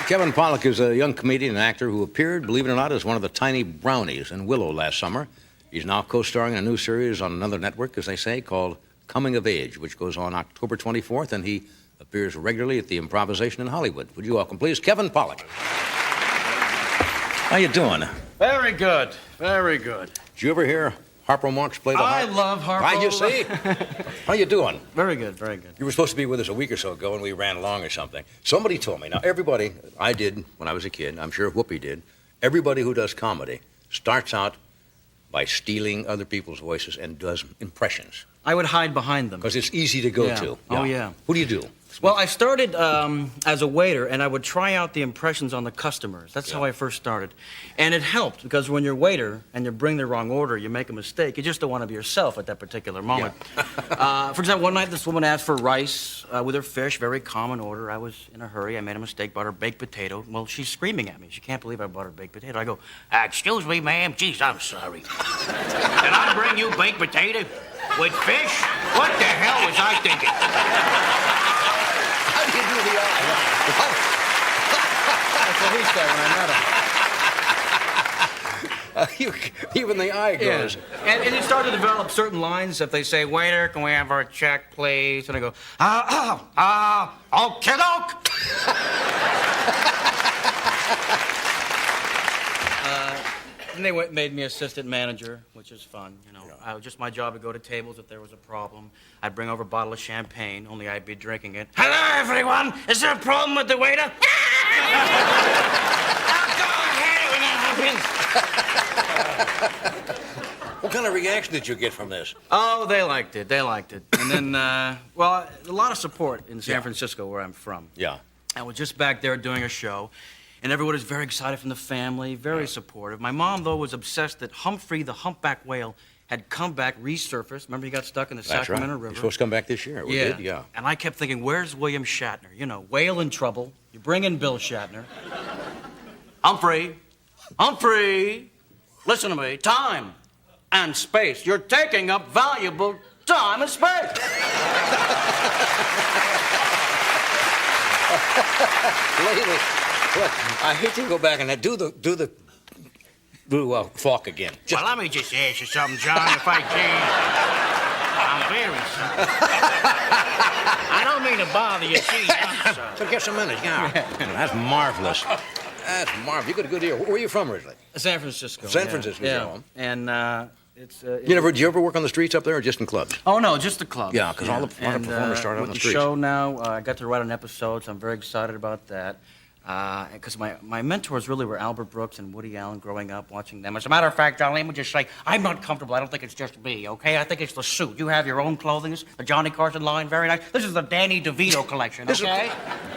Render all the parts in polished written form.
Kevin Pollak is a young comedian and actor who appeared, believe it or not, as one of the tiny brownies in Willow last summer. He's now co-starring in a new series on another network, as they say, called Coming of Age, which goes on October 24th, and he appears regularly at the Improvisation in Hollywood. Would you welcome, please, Kevin Pollak. How you doing? Very good. Very good. Did you ever hear Harpo Marx play the harp? I love Harpo. I just see. How you doing? Very good, very good. You were supposed to be with us a week or so ago, and we ran along or something. Somebody told me. Now, everybody, I did when I was a kid, I'm sure Whoopi did, everybody who does comedy starts out by stealing other people's voices and does impressions. I would hide behind them. Because it's easy to go Yeah. to. Oh, yeah. Who do you do? Well, I started as a waiter, and I would try out the impressions on the customers. That's how I first started. And it helped, because when you're a waiter and you bring the wrong order, you make a mistake. You just don't want to be yourself at that particular moment. For example, one night this woman asked for rice with her fish, very common order. I was in a hurry. I made a mistake, bought her baked potato. Well, she's screaming at me. She can't believe I bought her baked potato. I go, excuse me, ma'am. Geez, I'm sorry. Can I bring you baked potato with fish? What the hell was I thinking? How do you do the eye? That's what he said when I met him. Even the eye goes. Yeah. And you start to develop certain lines. If they say, waiter, can we have our check, please? And I go, okey-doke. And they made me assistant manager, which is fun, you know. Just my job to go to tables if there was a problem. I'd bring over a bottle of champagne, only I'd be drinking it. Hello, everyone. Is there a problem with the waiter? Go ahead when that happens. What kind of reaction did you get from this? Oh, they liked it. They liked it. And then, well, a lot of support in San Francisco, where I'm from. Yeah. I was just back there doing a show, and everyone was very excited from the family, very supportive. My mom, though, was obsessed that Humphrey the humpback whale had come back, resurfaced. Remember, he got stuck in the Sacramento River? He's supposed to come back this year. We did, yeah. And I kept thinking, where's William Shatner? You know, whale in trouble. You bring in Bill Shatner. Humphrey, listen to me. Time and space. You're taking up valuable time and space. Lady, look, I hate to go back and do Falk again. Well, let me just ask you something, John, if I can. I'm very sorry. I don't mean to bother you, see. I'm sorry. So get some minutes, yeah. That's marvelous. That's marvelous. You got a good ear. Where are you from originally? San Francisco. San Francisco, yeah. And it's. Did you ever work on the streets up there, or just in clubs? Oh no, just the club. Yeah, because all the performers start on the streets. With the show now, I got to write an episode, so I'm very excited about that. Because my mentors really were Albert Brooks and Woody Allen growing up, watching them. As a matter of fact, John, let me just say, I'm not comfortable. I don't think it's just me, okay? I think it's the suit. You have your own clothing. The Johnny Carson line, very nice. This is the Danny DeVito collection, okay?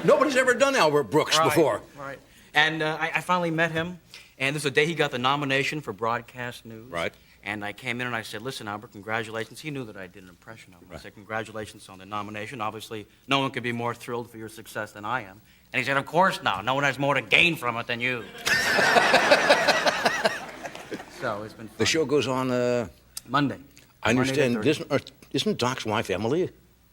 Nobody's ever done Albert Brooks before. Right. And I finally met him, and this is the day he got the nomination for Broadcast News. Right. And I came in and I said, listen, Albert, congratulations. He knew that I did an impression of him. I said, congratulations on the nomination. Obviously, no one could be more thrilled for your success than I am. And he said, of course not. No one has more to gain from it than you. So it's been fun. The show goes on Monday. I understand. Isn't Doc's wife Emily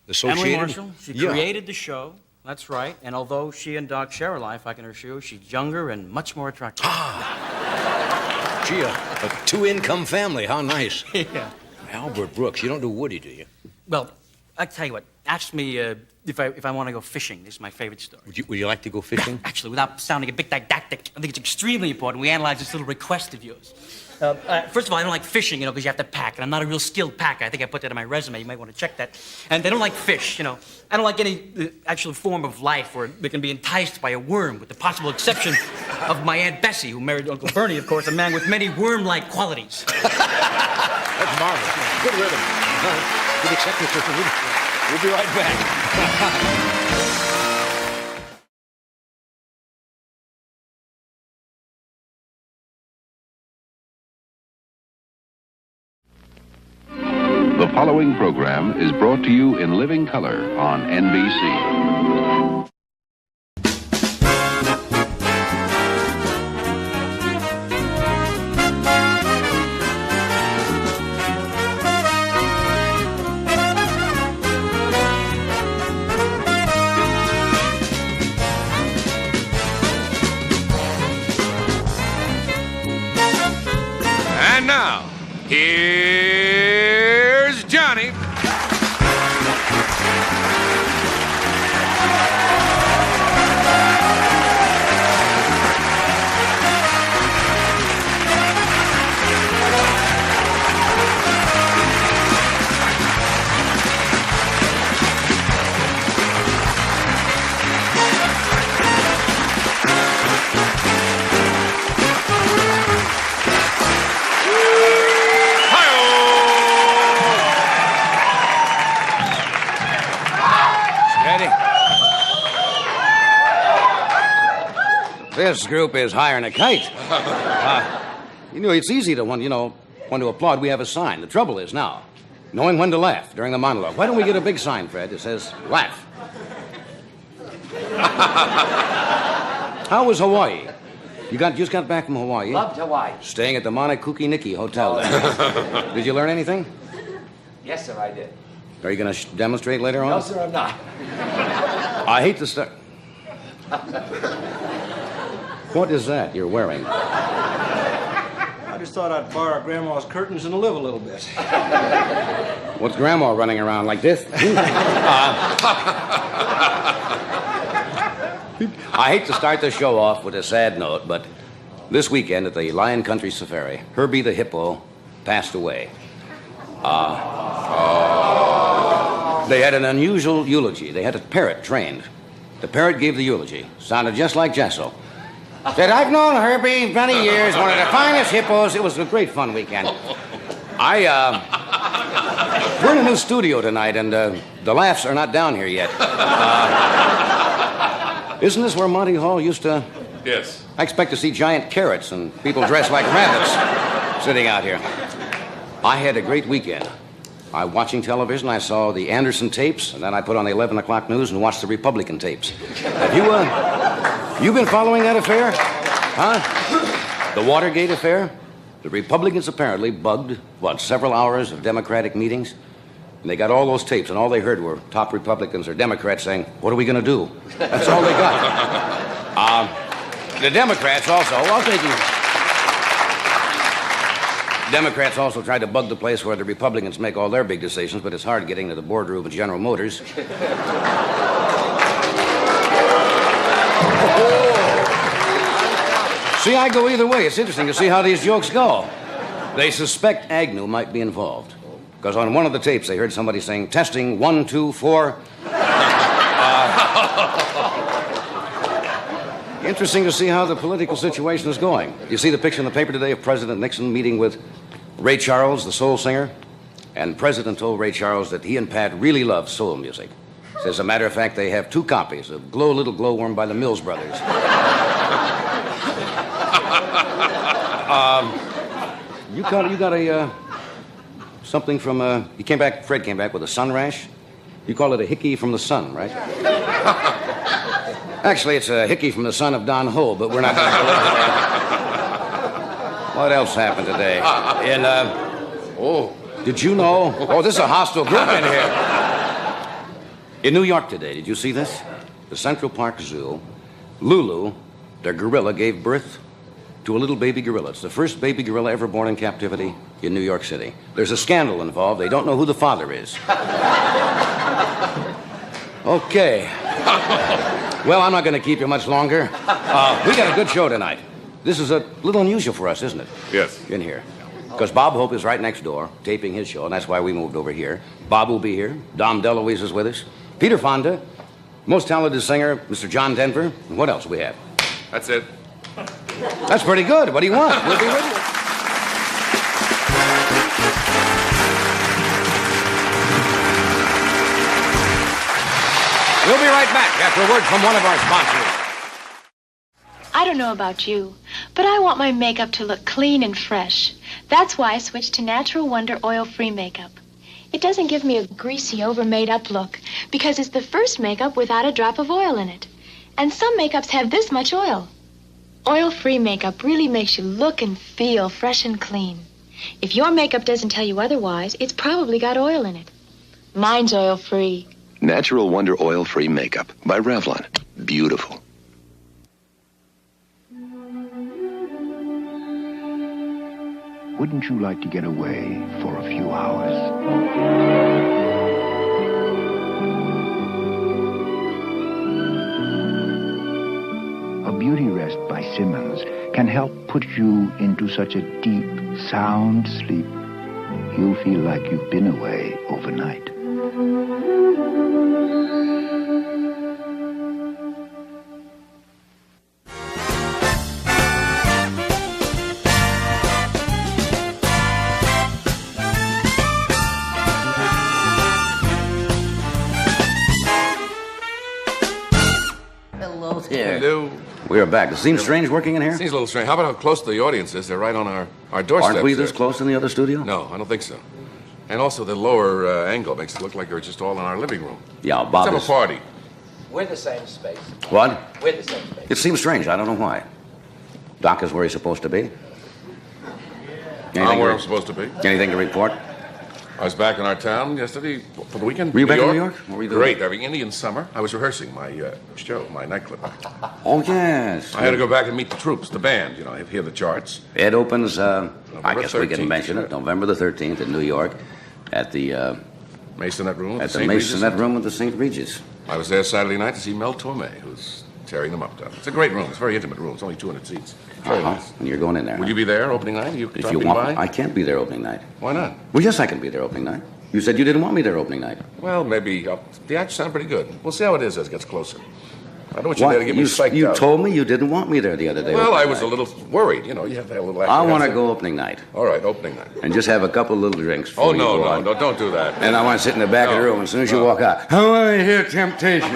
associated? Emily Marshall. She created the show. That's right. And although she and Doc share a life, I can assure you she's younger and much more attractive. Gee, a two-income family. How nice. Yeah. Albert Brooks. You don't do Woody, do you? Well, I tell you what. Ask me if I want to go fishing. This is my favorite story. Would you like to go fishing? Actually, without sounding a bit didactic, I think it's extremely important we analyze this little request of yours. First of all, I don't like fishing, because you have to pack, and I'm not a real skilled packer. I think I put that in my resume. You might want to check that. And they don't like fish, I don't like any actual form of life where they can be enticed by a worm, with the possible exception of my Aunt Bessie, who married Uncle Bernie, of course, a man with many worm-like qualities. That's marvelous. Good rhythm. Good acceptance, Mr. Woody. We'll be right back. The following program is brought to you in living color on NBC. And now, here's Johnny. This group is hiring a kite. It's easy to when to applaud, we have a sign. The trouble is now, knowing when to laugh during the monologue. Why don't we get a big sign, Fred, that says, laugh? How was Hawaii? You just got back from Hawaii? Loved Hawaii. Staying at the Monokuki Hotel there. Did you learn anything? Yes, sir, I did. Are you going to demonstrate later on? No, sir, I'm not. I hate to start... What is that you're wearing? I just thought I'd borrow Grandma's curtains and live a little bit. What's Grandma running around like this? I hate to start the show off with a sad note, but this weekend at the Lion Country Safari, Herbie the hippo passed away. They had an unusual eulogy. They had a parrot trained. The parrot gave the eulogy. Sounded just like Jessel. Said, I've known Herbie many years, one of the finest hippos. It was a great fun weekend. We're in a new studio tonight, and the laughs are not down here yet. Isn't this where Monty Hall used to... Yes. I expect to see giant carrots and people dressed like rabbits sitting out here. I had a great weekend. Watching television, I saw the Anderson tapes, and then I put on the 11 o'clock news and watched the Republican tapes. Have you been following that affair? Huh? The Watergate affair? The Republicans apparently bugged, several hours of Democratic meetings? And they got all those tapes, and all they heard were top Republicans or Democrats saying, what are we going to do? That's all they got. The Democrats also, Democrats also tried to bug the place where the Republicans make all their big decisions, but it's hard getting to the boardroom of General Motors. See, I go either way. It's interesting to see how these jokes go. They suspect Agnew might be involved. Because on one of the tapes, they heard somebody saying, testing, 1, 2, 4. Interesting to see how the political situation is going. You see the picture in the paper today of President Nixon meeting with Ray Charles, the soul singer? And the president told Ray Charles that he and Pat really love soul music. As a matter of fact, they have 2 copies of Glow Little Glowworm by the Mills Brothers. You got a, something from, Fred came back with a sun rash. You call it a hickey from the sun, right? Actually, it's a hickey from the son of Don Ho, but we're not going to go into that. What else happened today? Did you know? Oh, this is a hostile group in here. In New York today, did you see this? The Central Park Zoo, Lulu, their gorilla, gave birth to a little baby gorilla. It's the first baby gorilla ever born in captivity in New York City. There's a scandal involved. They don't know who the father is. Okay. Well, I'm not going to keep you much longer. We got a good show tonight. This is a little unusual for us, isn't it? Yes. In here. Because Bob Hope is right next door, taping his show, and that's why we moved over here. Bob will be here. Dom DeLuise is with us. Peter Fonda, most talented singer, Mr. John Denver. And what else we have? That's it. That's pretty good. What do you want? We'll be with you. We'll be right back after a word from one of our sponsors. I don't know about you, but I want my makeup to look clean and fresh. That's why I switched to Natural Wonder oil-free makeup. It doesn't give me a greasy, over-made-up look because it's the first makeup without a drop of oil in it. And some makeups have this much oil. Oil-free makeup really makes you look and feel fresh and clean. If your makeup doesn't tell you otherwise, it's probably got oil in it. Mine's oil-free. Natural Wonder Oil-Free Makeup by Revlon. Beautiful. Wouldn't you like to get away for a few hours? A Beauty Rest by Simmons can help put you into such a deep, sound sleep, you'll feel like you've been away overnight. Hello there. Hello. We are back. Does it seem strange working in here? Seems a little strange. How about how close the audience is? They're right on our doorstep. Aren't we this close in the other studio? No, I don't think so. And also the lower angle makes it look like they're just all in our living room. Yeah, Let's Bob have a is... party. We're the same space. What? We're the same space. It seems strange. I don't know why. Doc is where he's supposed to be. I'm where I'm supposed to be. Anything to report? I was back in our town yesterday for the weekend. Were you back in New York? What were you doing? Great. Having Indian summer. I was rehearsing my show, my nightclub. Oh, yes. I had to go back and meet the troops, the band, hear the charts. It opens, I guess we 13th, can mention it, November the 13th in New York at the Masonette Room. at the Masonette Room with the St. Regis. I was there Saturday night to see Mel Torme, who's tearing them up down. It's a great room. It's a very intimate room. It's only 200 seats. Very nice. And you're going in there. Will you be there opening night? If you want, I can't be there opening night. Why not? Well, yes, I can be there opening night. You said you didn't want me there opening night. Well, maybe. The acts sound pretty good. We'll see how it is as it gets closer. I don't want you there to get me psyched You out. told me you didn't want me there the other day. Well, I opening was night. a little worried. You have to have a little. I want to go opening night. All right, opening night. And just have a couple little drinks. Oh, before you go on. no, don't do that. And I want to sit in the back of the room. As soon as you walk out, I want to hear Temptation.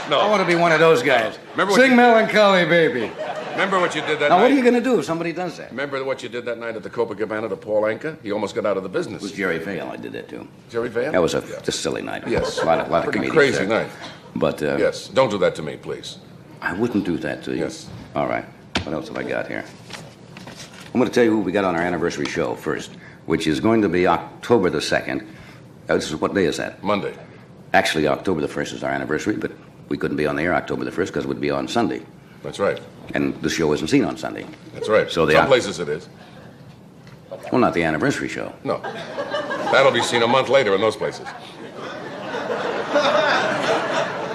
No. I want to be one of those guys. Remember what Sing you- Melancholy Baby. Remember what you did that Now, night? what are you going to do if somebody does that? Remember what you did that night at the Copacabana to Paul Anka? He almost got out of the business. It was Jerry Vale. I did that too. Jerry Van? That was just a silly night. Yes. A lot of Pretty comedians crazy there. night. But Yes. Don't do that to me, please. I wouldn't do that to you. Yes. All right. What else have I got here? I'm going to tell you who we got on our anniversary show first, which is going to be October the 2nd. What day is that? Monday. Actually, October the 1st is our anniversary, but we couldn't be on the air October the 1st because it would be on Sunday. That's right. And the show isn't seen on Sunday. That's right. So Some places it is. Well, not the anniversary show. No. That'll be seen a month later in those places.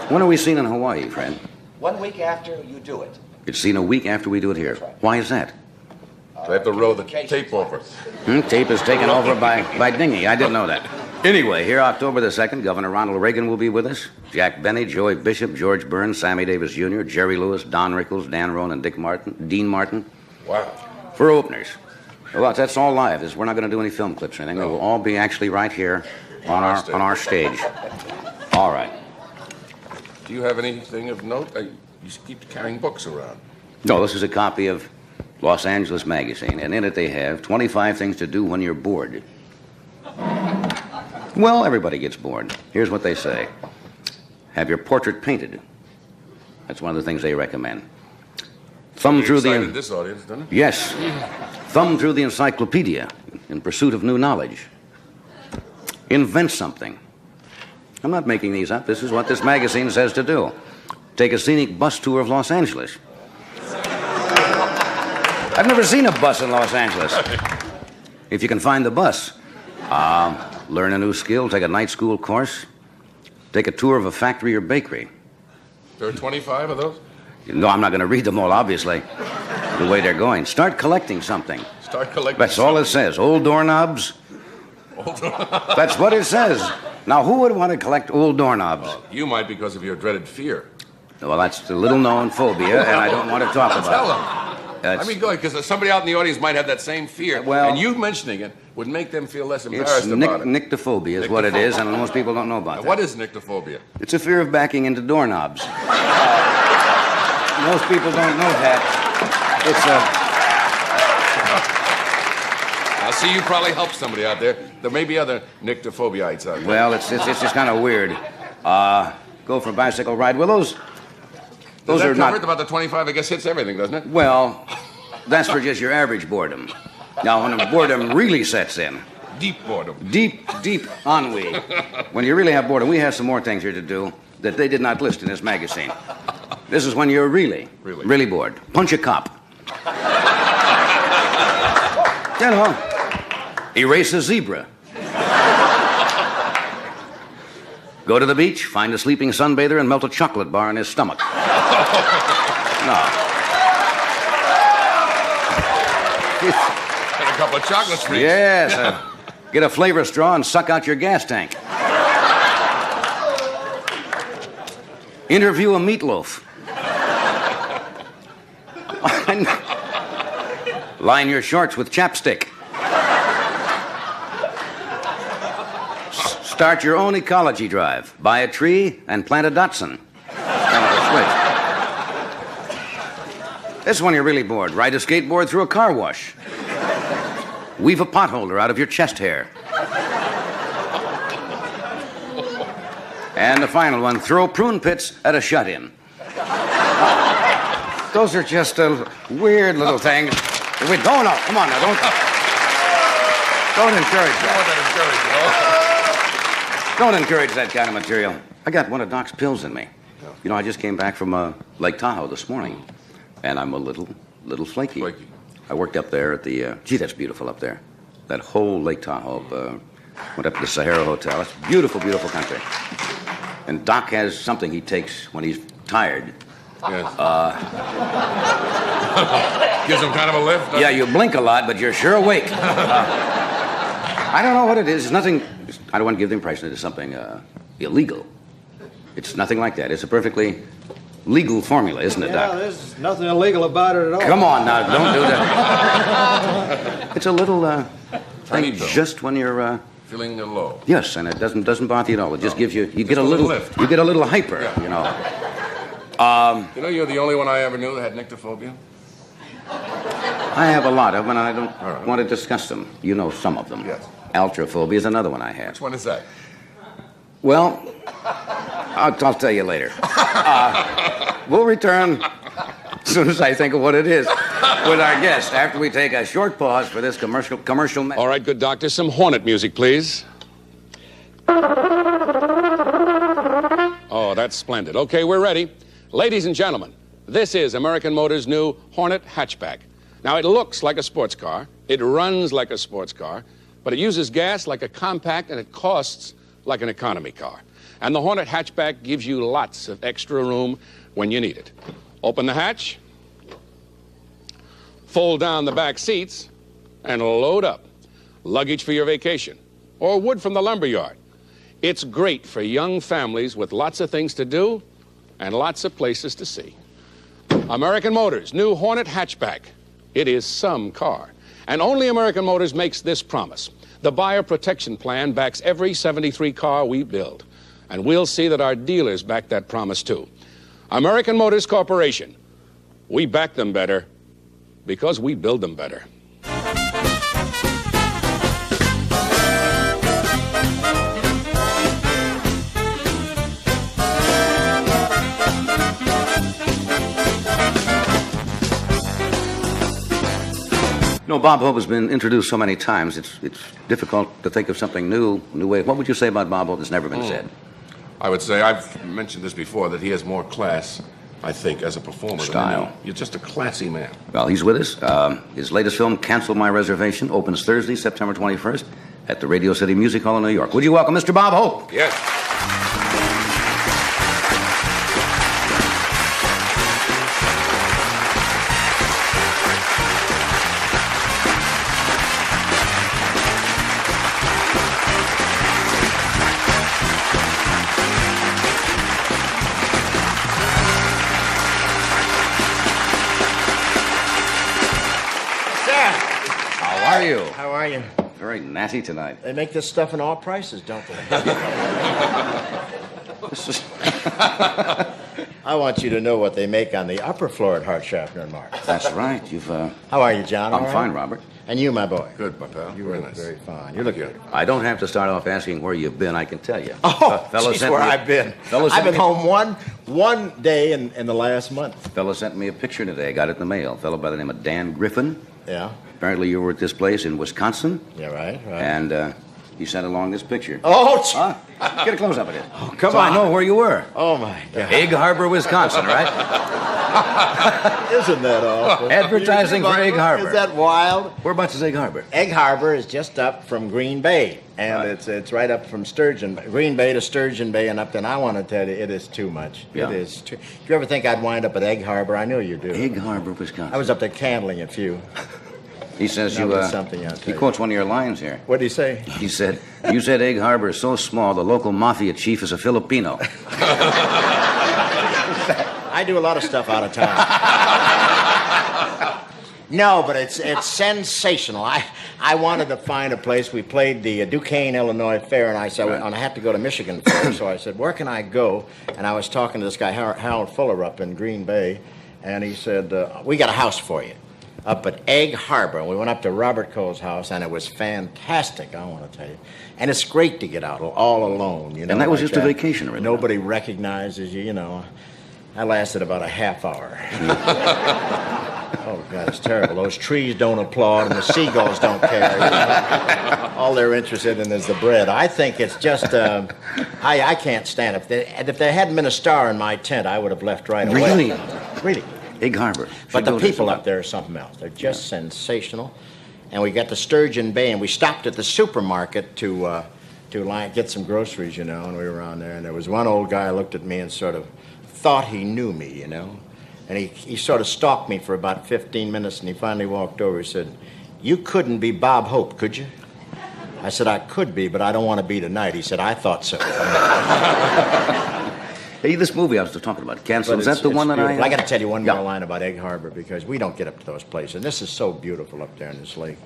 When are we seen in Hawaii, Fred? 1 week after you do it. It's seen a week after we do it here. Why is that? They have to roll the tape over. Tape is taken over by Dingy. I didn't know that. Anyway, here October the 2nd, Governor Ronald Reagan will be with us. Jack Benny, Joey Bishop, George Burns, Sammy Davis Jr., Jerry Lewis, Don Rickles, Dan Roan, and Dean Martin. Wow. For openers. Well, that's all live. We're not going to do any film clips or anything. No. It will all be actually right here on our stage. All right. Do you have anything of note? You keep carrying books around. No, this is a copy of Los Angeles Magazine, and in it they have 25 things to do when you're bored. Well, everybody gets bored. Here's what they say. Have your portrait painted. That's one of the things they recommend. Thumb through excited this audience, doesn't it? Yes. Thumb through the encyclopedia in pursuit of new knowledge. Invent something. I'm not making these up. This is what this magazine says to do. Take a scenic bus tour of Los Angeles. I've never seen a bus in Los Angeles. If you can find the bus. Learn a new skill, take a night school course, take a tour of a factory or bakery. There are 25 of those? No, I'm not going to read them all, obviously, the way they're going. Start collecting something. Start collecting That's all it says. Old doorknobs. That's what it says. Now, who would want to collect old doorknobs? You might because of your dreaded fear. Well, that's the little-known phobia, and I don't want to talk about Tell it. them. That's- I mean, go ahead, because somebody out in the audience might have that same fear. Well- and you mentioning it would make them feel less It's embarrassed about it. nyctophobia is what it is, and most people don't know about Now, that. what is nyctophobia? It's a fear of backing into doorknobs. Most people don't know that. I see you probably helped somebody out there. There may be other nyctophobia-ites out there. Well, it's just kind of weird. Go for a bicycle ride. Well, those Does are that cover it? not. About the 25, I guess, hits everything, doesn't it? Well, that's for just your average boredom. Now, when the boredom really sets in, Deep boredom. deep ennui, when you really have boredom, we have some more things here to do that they did not list in this magazine. This is when you're really bored. Punch a cop. You know, erase a zebra. Go to the beach, find a sleeping sunbather, and melt a chocolate bar in his stomach. No. Get a couple of chocolate treats. Yes. Get a flavor straw and suck out your gas tank. Interview a meatloaf. Line your shorts with chapstick. Start your own ecology drive. Buy a tree and plant a Datsun. This one you're really bored. Ride a skateboard through a car wash. Weave a potholder out of your chest hair. And the final one, throw prune pits at a shut-in. Those are just weird little things. Wait, no, come on now, don't encourage that. Don't encourage that kind of material. I got one of Doc's pills in me. You know, I just came back from Lake Tahoe this morning, and I'm a little flaky. Flaky. I worked up there at the, gee, that's beautiful up there. That whole Lake Tahoe, went up to the Sahara Hotel. It's beautiful, beautiful country. And Doc has something he takes when he's tired. Yes. Gives him kind of a lift. Yeah, you blink a lot, but you're sure awake. I don't know what it is. It's nothing. I don't want to give the impression that it's something illegal. It's nothing like that. It's a perfectly legal formula, isn't it, Doc? Yeah, there's nothing illegal about it at all. Come on now, don't do that. It's a little thing just when you're feeling low. Yes, and it doesn't bother you at all. It just gives you get a a little lift. You get a little hyper, you know. You know, you're the only one I ever knew that had nyctophobia. I have a lot of them, and I don't want to discuss them. You know some of them. Yes. Altrophobia is another one I have. Which one is that? Well, I'll tell you later. We'll return as soon as I think of what it is with our guest after we take a short pause for this commercial. All right, good doctor. Some Hornet music, please. Oh, that's splendid. Okay, we're ready. Ladies and gentlemen, this is American Motors' new Hornet hatchback. Now, it looks like a sports car, it runs like a sports car, but it uses gas like a compact, and it costs like an economy car. And the Hornet hatchback gives you lots of extra room when you need it. Open the hatch, fold down the back seats, and load up. Luggage for your vacation, or wood from the lumberyard. It's great for young families with lots of things to do and lots of places to see. American Motors, new Hornet hatchback. It is some car. And only American Motors makes this promise. The buyer protection plan backs every 73 car we build. And we'll see that our dealers back that promise too. American Motors Corporation. We back them better because we build them better. You know, Bob Hope has been introduced so many times, it's difficult to think of something new way. What would you say about Bob Hope that's never been said? I would say, I've mentioned this before, that he has more class, I think, as a performer. Style. Than you're just a classy man. Well, he's with us. His latest film, Cancel My Reservation, opens Thursday, September 21st at the Radio City Music Hall in New York. Would you welcome Mr. Bob Hope? Yes. How are you? How are you? Very natty tonight. They make this stuff in all prices, don't they? I want you to know what they make on the upper floor at Hart, Shatner and Mark. That's right. You've. How are you, John? I'm All right? fine, Robert. And you, my boy? Good, my pal. You Very look nice. very fine. You look good. I don't have to start off asking where you've been. I can tell you. Oh, Fella geez, sent where me- I've been. Fella I've sent been me- home one day in the last month. Fella sent me a picture today. I got it in the mail. A fellow by the name of Dan Griffin. Yeah. Apparently you were at this place in Wisconsin. Yeah, right. And he sent along this picture. Oh, Get a close up of it. come so on. I know where you were. Oh, my God. Egg Harbor, Wisconsin, right? Isn't that awful? Advertising for Egg Harbor. Is that wild? Whereabouts is Egg Harbor? Egg Harbor is just up from Green Bay, and it's right up from Green Bay to Sturgeon Bay and up there. And I want to tell you, it is too much. Yeah. It is too. Do you ever think I'd wind up at Egg Harbor? I know you do. Egg Harbor, Wisconsin. I was up there candling a few. He says That you. was something I'll tell He you. quotes one of your lines here. What did he say? He said, "You said Egg Harbor is so small, the local mafia chief is a Filipino." I do a lot of stuff out of town. No, but it's sensational. I wanted to find a place. We played the Duquesne, Illinois Fair, and I said, and I had to go to Michigan Fair, so I said, where can I go? And I was talking to this guy, Harold Fuller, up in Green Bay, and he said, we got a house for you up at Egg Harbor. And we went up to Robert Cole's house, and it was fantastic, I want to tell you. And it's great to get out all alone, you know. And that was like just a vacation, really. Nobody recognizes you, you know. I lasted about a half hour. Oh, God, it's terrible. Those trees don't applaud and the seagulls don't care. You know? All they're interested in is the bread. I think it's just, I can't stand it. If there hadn't been a star in my tent, I would have left right away. Really? Really. Egg Harbor. But the people up there are something else. They're just sensational. And we got to Sturgeon Bay, and we stopped at the supermarket to get some groceries, you know, and we were around there. And there was one old guy who looked at me and sort of thought he knew me, you know. And he sort of stalked me for about 15 minutes, and he finally walked over. He said, "You couldn't be Bob Hope, could you?" I said, "I could be, but I don't want to be tonight." He said, "I thought so." Hey, this movie I was talking about, Cancel, is that the one that I got to tell you one more line about Egg Harbor, because we don't get up to those places. And this is so beautiful up there in this lake.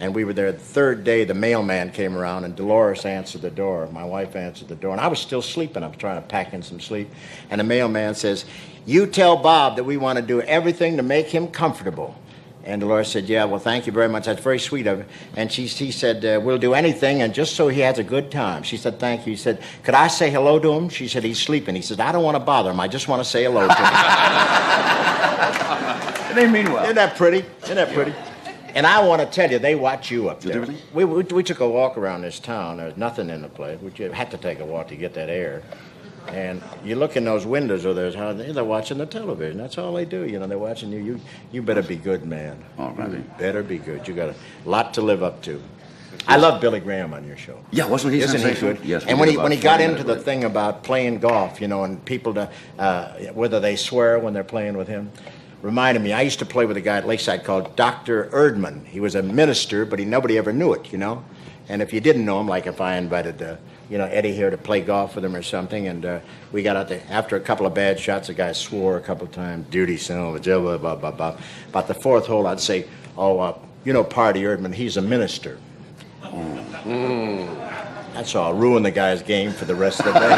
And we were there the third day. The mailman came around, and Dolores answered the door. My wife answered the door. And I was still sleeping. I was trying to pack in some sleep. And the mailman says, "You tell Bob that we want to do everything to make him comfortable." And Dolores said, "Yeah, well, thank you very much. That's very sweet of you." And he said, "We'll do anything, and just so he has a good time." She said, "Thank you." He said, "Could I say hello to him?" She said, "He's sleeping." He said, "I don't want to bother him. I just want to say hello to him." They mean well. Isn't that pretty? Isn't that pretty? And I want to tell you, they watch you up there. We took a walk around this town. There's nothing in the place. We had to take a walk to get that air. And you look in those windows of theirs, they're watching the television. That's all they do. You know, they're watching you. You better be good, man. All right. You better be good. You got a lot to live up to. I love Billy Graham on your show. Yeah, wasn't he Isn't he sensational? good? Yes. And when he got into the thing about playing golf, you know, and people whether they swear when they're playing with him, reminded me. I used to play with a guy at Lakeside called Dr. Erdman. He was a minister, but nobody ever knew it, you know. And if you didn't know him, like if I invited Eddie here to play golf with him or something, and we got out there after a couple of bad shots, the guy swore a couple of times, "Duty, son, blah, blah, blah, blah, blah." About the fourth hole, I'd say, Party Erdman, he's a minister. That's all. Ruin the guy's game for the rest of the day.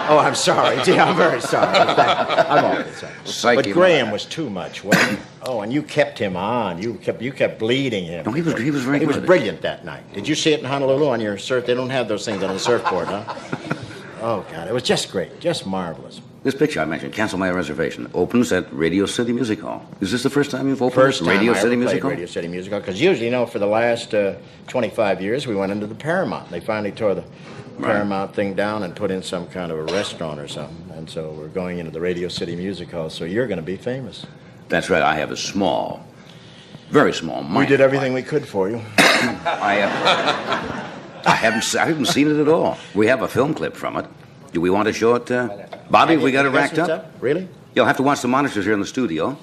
Oh, I'm sorry. Yeah, I'm very sorry. I'm always sorry. But Graham was too much, wasn't he? Oh, and you kept him on. You kept bleeding him. No, he was very good. He was brilliant that night. Did you see it in Honolulu on your surf? They don't have those things on the surfboard, huh? Oh, God. It was just great. Just marvelous. This picture I mentioned, Cancel My Reservation, opens at Radio City Music Hall. Is this the first time you've opened Radio City Music Hall? Radio City Music Hall, because usually, for the last 25 years, we went into the Paramount. They finally tore the Paramount thing down and put in some kind of a restaurant or something. And so we're going into the Radio City Music Hall, so you're going to be famous. That's right. I have a small, very small mic. We did everything we could for you. I haven't seen it at all. We have a film clip from it. Do we want to show it? Bobby, we got it racked up? Really? You'll have to watch the monitors here in the studio.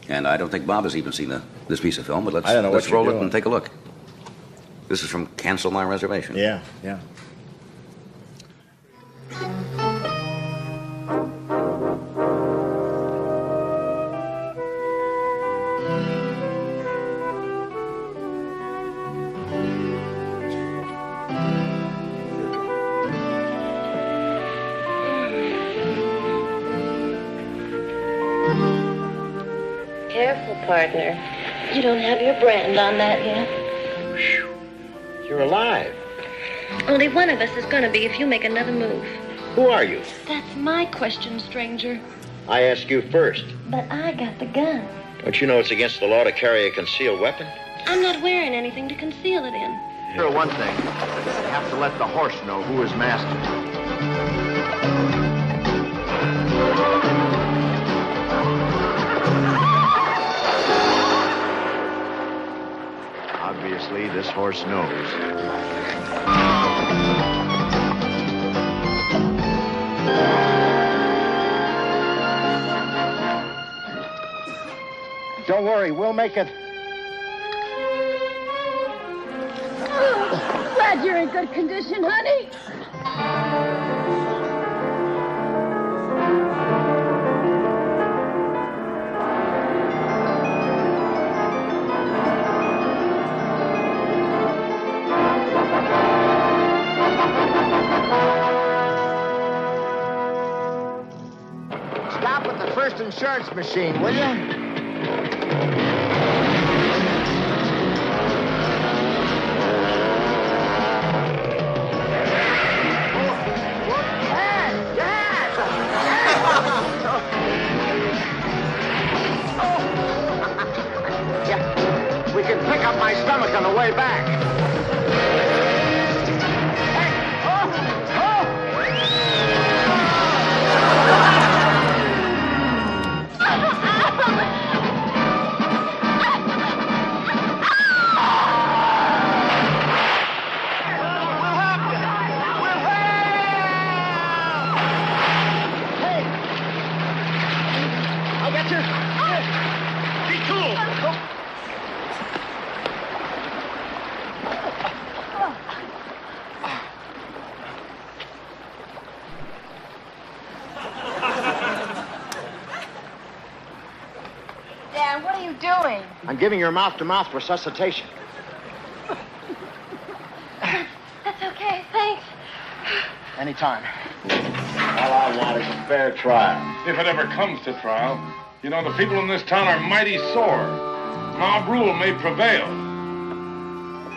And I don't think Bob has even seen this piece of film, but let's roll it and take a look. This is from Cancel My Reservation. Yeah. Careful, partner. You don't have your brand on that yet. You're alive. Only one of us is gonna be if you make another move. Who are you? That's my question, stranger. I ask you first. But I got the gun. Don't you know it's against the law to carry a concealed weapon? I'm not wearing anything to conceal it in. Sure, one thing. You have to let the horse know who is master. horse knows. Don't worry, we'll make it. Glad you're in good condition, honey. Stop at the first insurance machine, will you? We can pick up my stomach on the way back. I'll get you. Be cool. Dan, what are you doing? I'm giving her mouth-to-mouth resuscitation. That's okay, thanks. Anytime. All I want is a fair trial. If it ever comes to trial, you know, the people in this town are mighty sore. Mob rule may prevail.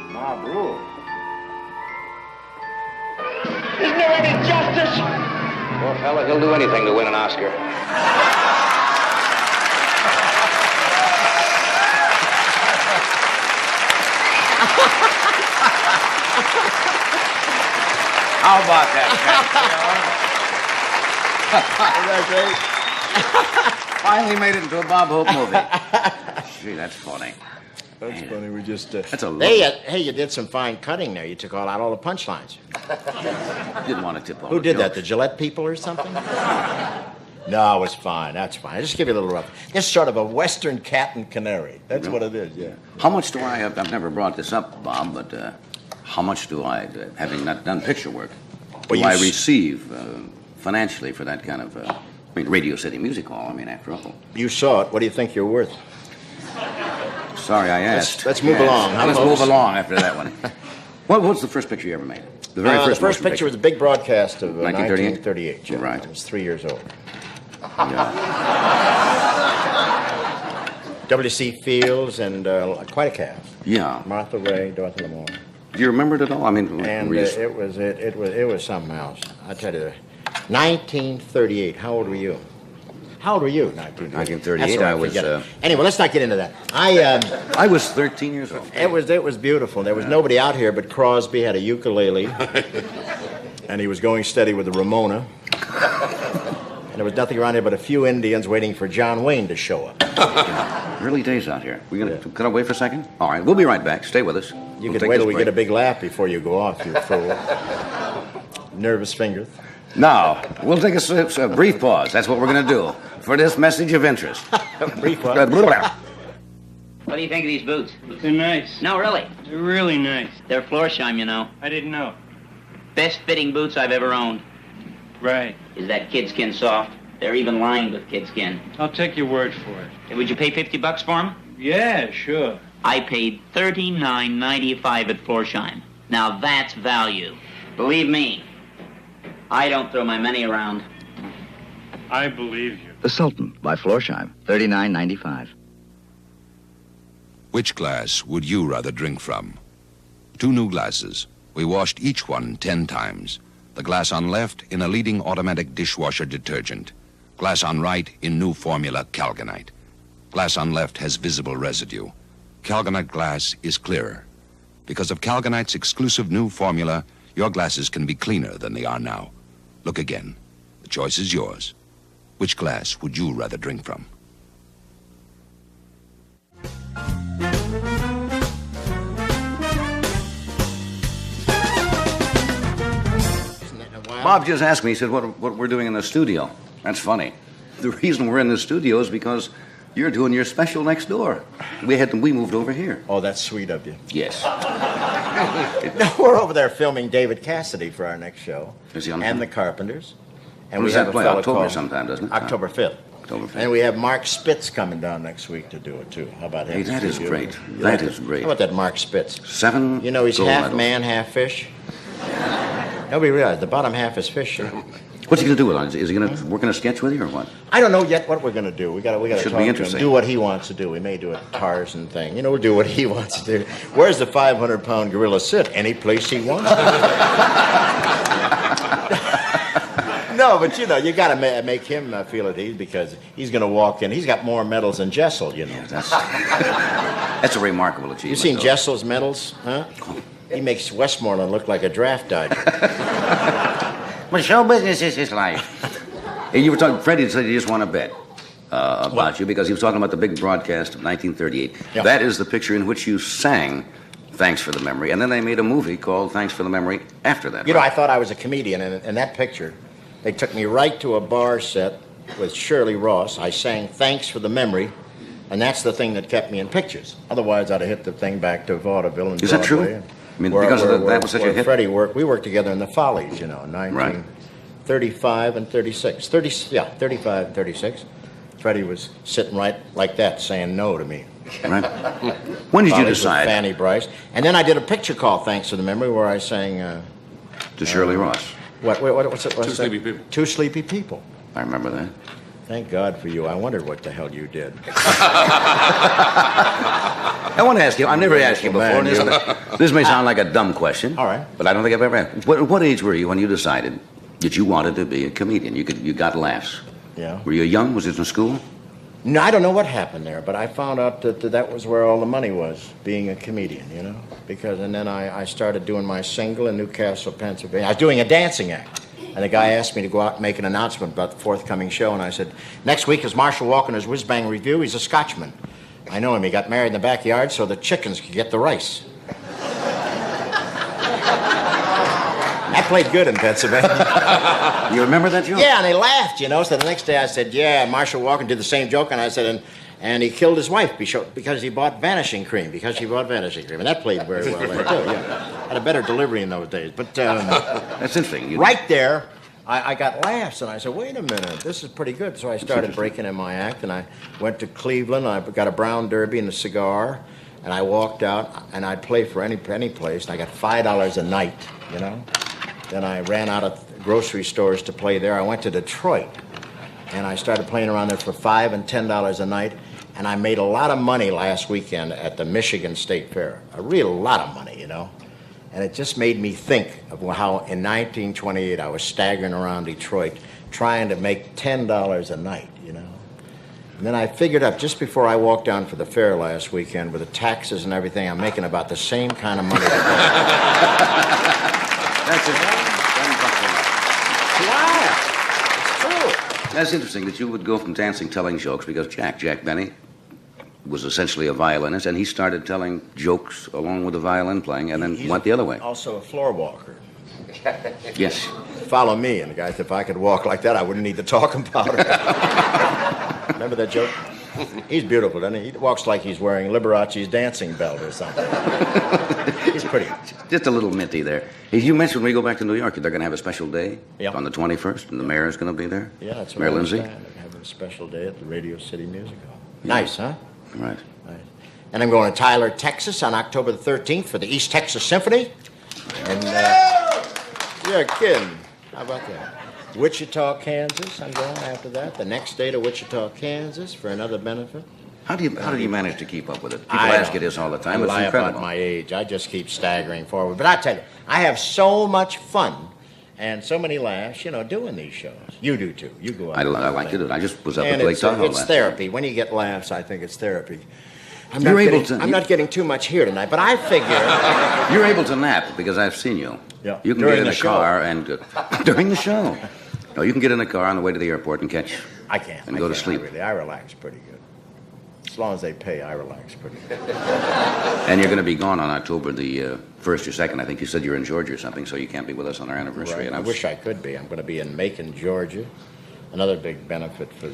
Mob rule? Isn't there any justice? Poor fella, he'll do anything to win an Oscar. How about that, Pat? Finally made it into a Bob Hope movie. Gee, that's funny. That's funny. We just. That's a Hey, you did some fine cutting there. You took out all the punchlines. Didn't want to tip off. Who did that? The Gillette people or something? No, it was fine. That's fine. I just give you a little rough. It's sort of a Western cat and canary. That's what it is. Yeah. How much do I? I've never brought this up, Bob, but how much do I, having not done picture work, do I receive financially for that kind of? I mean, Radio City Music Hall. I mean, after all. You saw it. What do you think you're worth? Sorry, I asked. Let's move along. Let's move along after that one. What's the first picture you ever made? The very the first picture was a big broadcast of 1938. 1938. Yeah. Right. I was 3 years old. Yeah. W.C. Fields and quite a cast. Yeah. Martha Ray, Dorothy Lamour. Do you remember it at all? I mean, And it was something else. I tell you, 1938. How old were you? How old were you? 1938. I was. Anyway, let's not get into that. I was 13 years old. It was beautiful. There was nobody out here, but Crosby had a ukulele, and he was going steady with the Ramona. And there was nothing around here but a few Indians waiting for John Wayne to show up. Early days out here. We're gonna cut away for a second. All right, we'll be right back. Stay with us. You can wait till we get a big laugh before you go off, you fool. Nervous fingers. Now, we'll take a brief pause. That's what we're going to do for this message of interest. Brief pause. What do you think of these boots? They're nice. No, really. They're really nice. They're Florsheim, you know. I didn't know. Best fitting boots I've ever owned. Right. Is that kid skin soft? They're even lined with kid skin. I'll take your word for it. Hey, would you pay $50 for them? Yeah, sure. I paid $39.95 at Florsheim. Now that's value. Believe me, I don't throw my money around. I believe you. The Sultan by Florsheim, $39.95. Which glass would you rather drink from? 2 new glasses. We washed each one 10 times. The glass on left in a leading automatic dishwasher detergent. Glass on right in new formula Calgonite. Glass on left has visible residue. Calgonite glass is clearer. Because of Calgonite's exclusive new formula, your glasses can be cleaner than they are now. Look again. The choice is yours. Which glass would you rather drink from? Bob just asked me, he said, what we're doing in the studio. That's funny. The reason we're in the studio is because you're doing your special next door. We moved over here. Oh, that's sweet of you. Yes. No, we're over there filming David Cassidy for our next show. Is he on? And the Carpenters. And When we does have that a play? fellow October called- sometime, doesn't it? October 5th. October 5th. And we have Mark Spitz coming down next week to do it, too. How about him? Hey, that is You- great. you That like is it? great. How about that Mark Spitz? 7 You know, he's gold half medals. man, half fish. Nobody realized the bottom half is fish. What's he going to do with it? Is he going to work in a sketch with you or what? I don't know yet what we're going to do. We got to Should talk be to him, interesting. do what he wants to do. We may do a Tarzan thing. You know, we'll do what he wants to do. Where's the 500-pound gorilla sit? Any place he wants. No, but you know, you got to make him feel at ease because he's going to walk in. He's got more medals than Jessel, you know. Yeah, that's a remarkable achievement. You seen though. Jessel's medals, huh? He makes Westmoreland look like a draft dodger. Well, show business is his life. Hey, you were talking, Freddie said he just won a bet about you because he was talking about the big broadcast of 1938. Yeah. That is the picture in which you sang Thanks for the Memory, and then they made a movie called Thanks for the Memory after that. You know, I thought I was a comedian, and in that picture, they took me right to a bar set with Shirley Ross. I sang Thanks for the Memory, and that's the thing that kept me in pictures. Otherwise, I'd have hit the thing back to vaudeville and Is that true? Broadway. I mean, because of that was such a hit? Freddie worked. We worked together in the Follies, you know, in 1935 and 36. 35 and 36. Freddie was sitting right like that saying no to me. Right. When did you Follies with decide? Fanny Bryce. And then I did a picture called Thanks for the Memory where I sang... To Shirley Ross. What's it? Two Sleepy People. Two Sleepy People. I remember that. Thank God for you. I wondered what the hell you did. I want to ask you, I've never asked you before, and this may sound like a dumb question. All right. But I don't think I've ever asked. What age were you when you decided that you wanted to be a comedian? You got laughs. Yeah. Were you young? Was it in school? No, I don't know what happened there, but I found out that was where all the money was, being a comedian, you know? And then I started doing my single in Newcastle, Pennsylvania. I was doing a dancing act. And the guy asked me to go out and make an announcement about the forthcoming show, and I said, next week is Marshall Walkender's Whiz Bang Review. He's a Scotchman. I know him. He got married in the backyard so the chickens could get the rice. That played good in Pennsylvania. You remember that joke? Yeah, and they laughed, you know. So the next day I said, yeah, Marshall Walken did the same joke, and I said, and he killed his wife because he bought vanishing cream, And that played very well there, too, yeah. Had a better delivery in those days. But that's interesting. Right there, I got laughs, and I said, wait a minute, this is pretty good. So I started breaking in my act, and I went to Cleveland. I got a brown derby and a cigar, and I walked out, and I'd play for any place, and I got $5 a night, you know. Then I ran out of grocery stores to play there. I went to Detroit, and I started playing around there for $5 and $10 a night, and I made a lot of money last weekend at the Michigan State Fair. A real lot of money, you know. And it just made me think of how in 1928 I was staggering around Detroit trying to make $10 a night, you know. And then I figured up just before I walked down for the fair last weekend with the taxes and everything, I'm making about the same kind of money. That's it. Wow. It's true. That's interesting that you would go from dancing telling jokes because Jack Benny was essentially a violinist, and he started telling jokes along with the violin playing, and then went the other way. Also a floor walker. Yes. Follow me, and the guy said, if I could walk like that, I wouldn't need the talcum powder. Remember that joke? He's beautiful, doesn't he? He walks like he's wearing Liberace's dancing belt or something. He's pretty. Just a little minty there. Hey, you mentioned when we go back to New York, they're going to have a special day on the 21st, and the mayor is going to be there. Yeah, that's what Mayor I Lindsay. understand. They're having a special day at the Radio City Music Hall. Nice, huh? Right. Nice. And I'm going to Tyler, Texas on October the 13th for the East Texas Symphony. And, you're kidding. How about that? Wichita, Kansas, I'm going after that. The next day to Wichita, Kansas for another benefit. How do you manage to keep up with it? People ask you this all the time. I It's lie incredible. about my age. I just keep staggering forward. But I tell you, I have so much fun and so many laughs, you know, doing these shows. You do too. You go out. I like to do it. I just was up and at Lake Tahoe it's last therapy. When you get laughs, I think it's therapy. I'm not getting too much here tonight, but I figure you're able to nap because I've seen you. Yeah. You can During get in the a show. car and during the show. No, you can get in a car on the way to the airport and catch. I can't. And go to sleep. I relax pretty good. As long as they pay, I relax pretty good. And you're going to be gone on October the 1st or 2nd. I think you said you're in Georgia or something, so you can't be with us on our anniversary. Right. And I wish I could be. I'm going to be in Macon, Georgia. Another big benefit for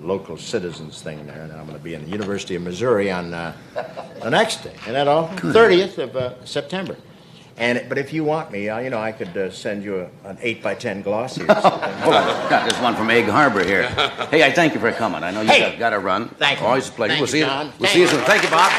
local citizens thing there. And I'm going to be in the University of Missouri on the next day. Isn't that all? 30th of September. But if you want me, I could send you an 8x10 glossy or something. Got this one from Egg Harbor here. Hey, I thank you for coming. I know you've got to run. Thank you. Always a pleasure. Thank We'll you, see you. John. We'll see you soon. Thank you, Bob.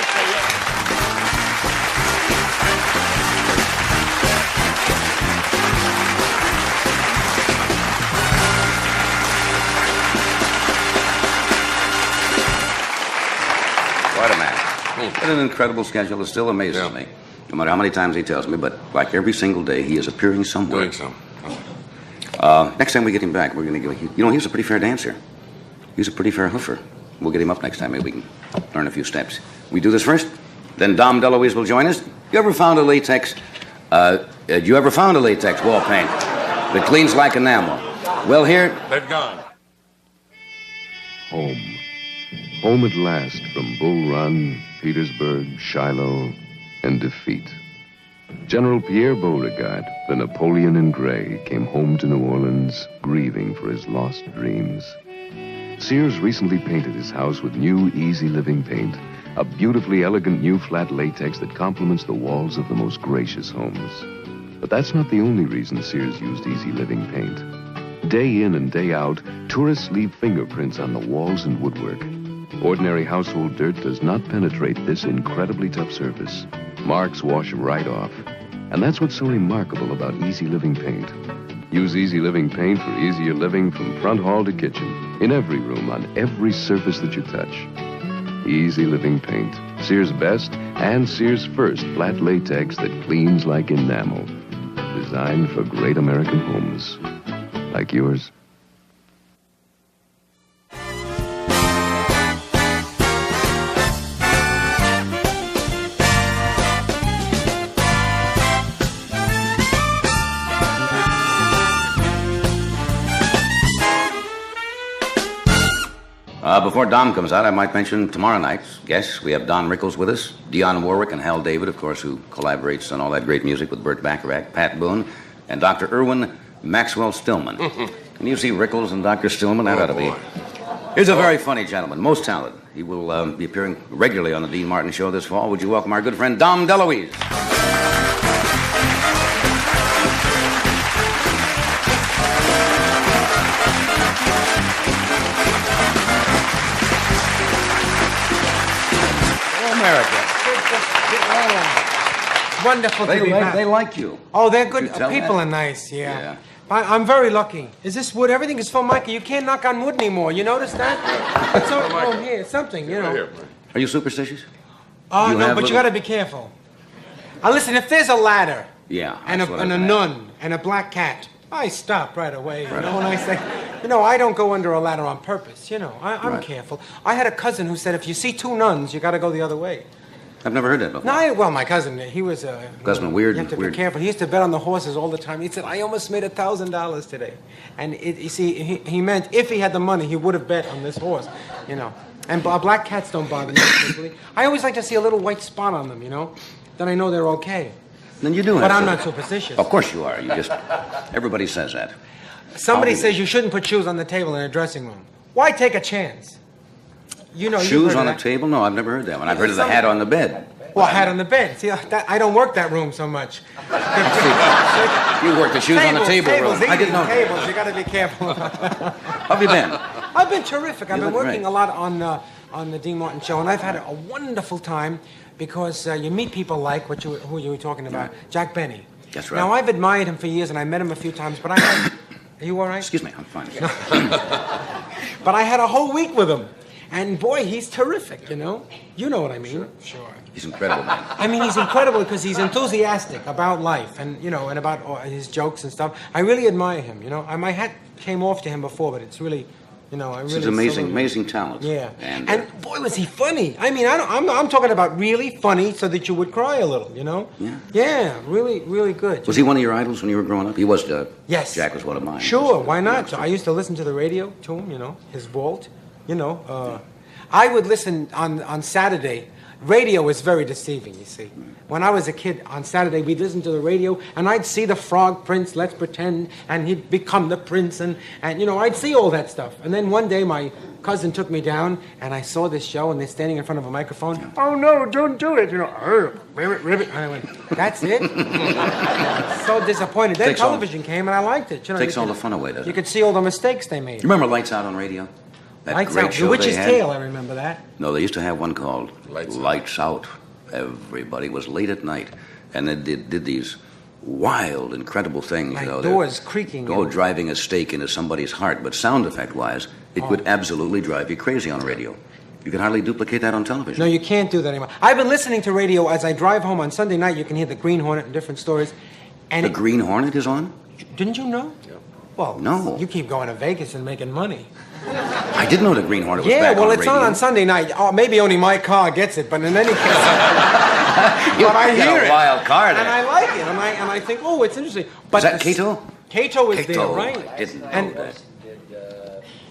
What a man. What an incredible schedule. It still amazes me. No matter how many times he tells me, but like every single day, he is appearing somewhere. Doing some. Next time we get him back, we're going to give him... You know, he's a pretty fair dancer. He's a pretty fair hoofer. We'll get him up next time. Maybe we can learn a few steps. We do this first, then Dom DeLuise will join us. You ever found a latex... you ever found a latex wall paint that cleans like enamel? Well, here... They've gone. Home. Home at last from Bull Run, Petersburg, Shiloh, and defeat. General Pierre Beauregard, the Napoleon in gray, came home to New Orleans, grieving for his lost dreams. Sears recently painted his house with new Easy Living paint, a beautifully elegant new flat latex that complements the walls of the most gracious homes. But that's not the only reason Sears used Easy Living paint. Day in and day out, tourists leave fingerprints on the walls and woodwork. Ordinary household dirt does not penetrate this incredibly tough surface. Marks wash right off. And that's what's so remarkable about Easy Living paint. Use Easy Living paint for easier living from front hall to kitchen, in every room, on every surface that you touch. Easy Living paint, Sears' best and Sears' first flat latex that cleans like enamel. Designed for great American homes, like yours. Before Dom comes out, I might mention tomorrow night's guests. We have Don Rickles with us, Dionne Warwick and Hal David, of course, who collaborates on all that great music with Burt Bacharach, Pat Boone, and Dr. Irwin Maxwell Stillman. Can you see Rickles and Dr. Stillman? That ought to be. He's a very funny gentleman, most talented. He will be appearing regularly on the Dean Martin Show this fall. Would you welcome our good friend Dom DeLuise? America. Wonderful to be back. They like you. Oh, they're good. You tell People that? are nice, yeah. I'm very lucky. Is this wood? Everything is full, Michael. You can't knock on wood anymore. You notice that? It's here, something, you know. Are you superstitious? Oh, no, but you got to be careful. Listen, if there's a ladder and a nun and a black cat, I stop right away. You know, when I say, I don't go under a ladder on purpose. I'm careful. I had a cousin who said if you see two nuns, you got to go the other way. I've never heard that before. No, well, my cousin, he was weird. You have to be careful. He used to bet on the horses all the time. He said, I almost made $1,000 today. And you see, he meant if he had the money, he would have bet on this horse, And black cats don't bother me particularly. I always like to see a little white spot on them, Then I know they're okay. Then you do have But I'm to. not superstitious. Of course you are. Everybody says that. Somebody says you shouldn't put shoes on the table in a dressing room. Why take a chance? Shoes on the table? No, I've never heard that one. I've heard of the hat on the bed. Well, hat on the bed. See, I don't work that room so much. You work the shoes on the table room. I didn't know that. Tables, you got to be careful. How have you been? I've been terrific. I've been working great. a lot on the Dean Martin Show, and I've had a wonderful time because you meet people like who you were talking about, Jack Benny. That's right. Now, I've admired him for years, and I met him a few times, but are you all right? Excuse me, I'm fine. But I had a whole week with him. And boy, he's terrific, You know what I mean? Sure. He's incredible, man. I mean, he's incredible because he's enthusiastic about life and, and about his jokes and stuff. I really admire him, My hat came off to him before, but it's really, I really... He's amazing talent. Yeah. And boy, was he funny. I mean, I'm talking about really funny so that you would cry a little, Yeah. Yeah, really, really good. Was he one of your idols when you were growing up? He was, yes. Jack was one of mine. Sure, why not? I used to listen to the radio to him, his vault. I would listen on Saturday. Radio is very deceiving, you see. When I was a kid, on Saturday, we'd listen to the radio, and I'd see the Frog Prince, Let's Pretend, and he'd become the prince, and you know, I'd see all that stuff. And then one day, my cousin took me down, and I saw this show, and they're standing in front of a microphone. Oh, no, don't do it. You know, ribbit. And I went, that's it? So disappointed. Then television came, and I liked it. You know, takes all the fun away, doesn't it? You could see all the mistakes they made. You remember Lights Out on radio? That Lights great Out. show The Witch's they had? Tale, I remember that. No, they used to have one called Lights Out. Everybody was late at night, and they did these wild, incredible things. Like you know, doors creaking. driving a stake into somebody's heart. But sound effect-wise, it would absolutely drive you crazy on radio. You can hardly duplicate that on television. No, you can't do that anymore. I've been listening to radio as I drive home on Sunday night. You can hear the Green Hornet and different stories. And the Green Hornet is on? Didn't you know? Yeah. Well, no. You keep going to Vegas and making money. I didn't know the Green Hornet was back Yeah, well, on it's radio. on Sunday night. Oh, maybe only my car gets it, but in any case, but I You got hear a it, wild car there. and I like it, and I think, oh, it's interesting. But Is that Cato? Cato is there, Cato, right? I didn't know And- that.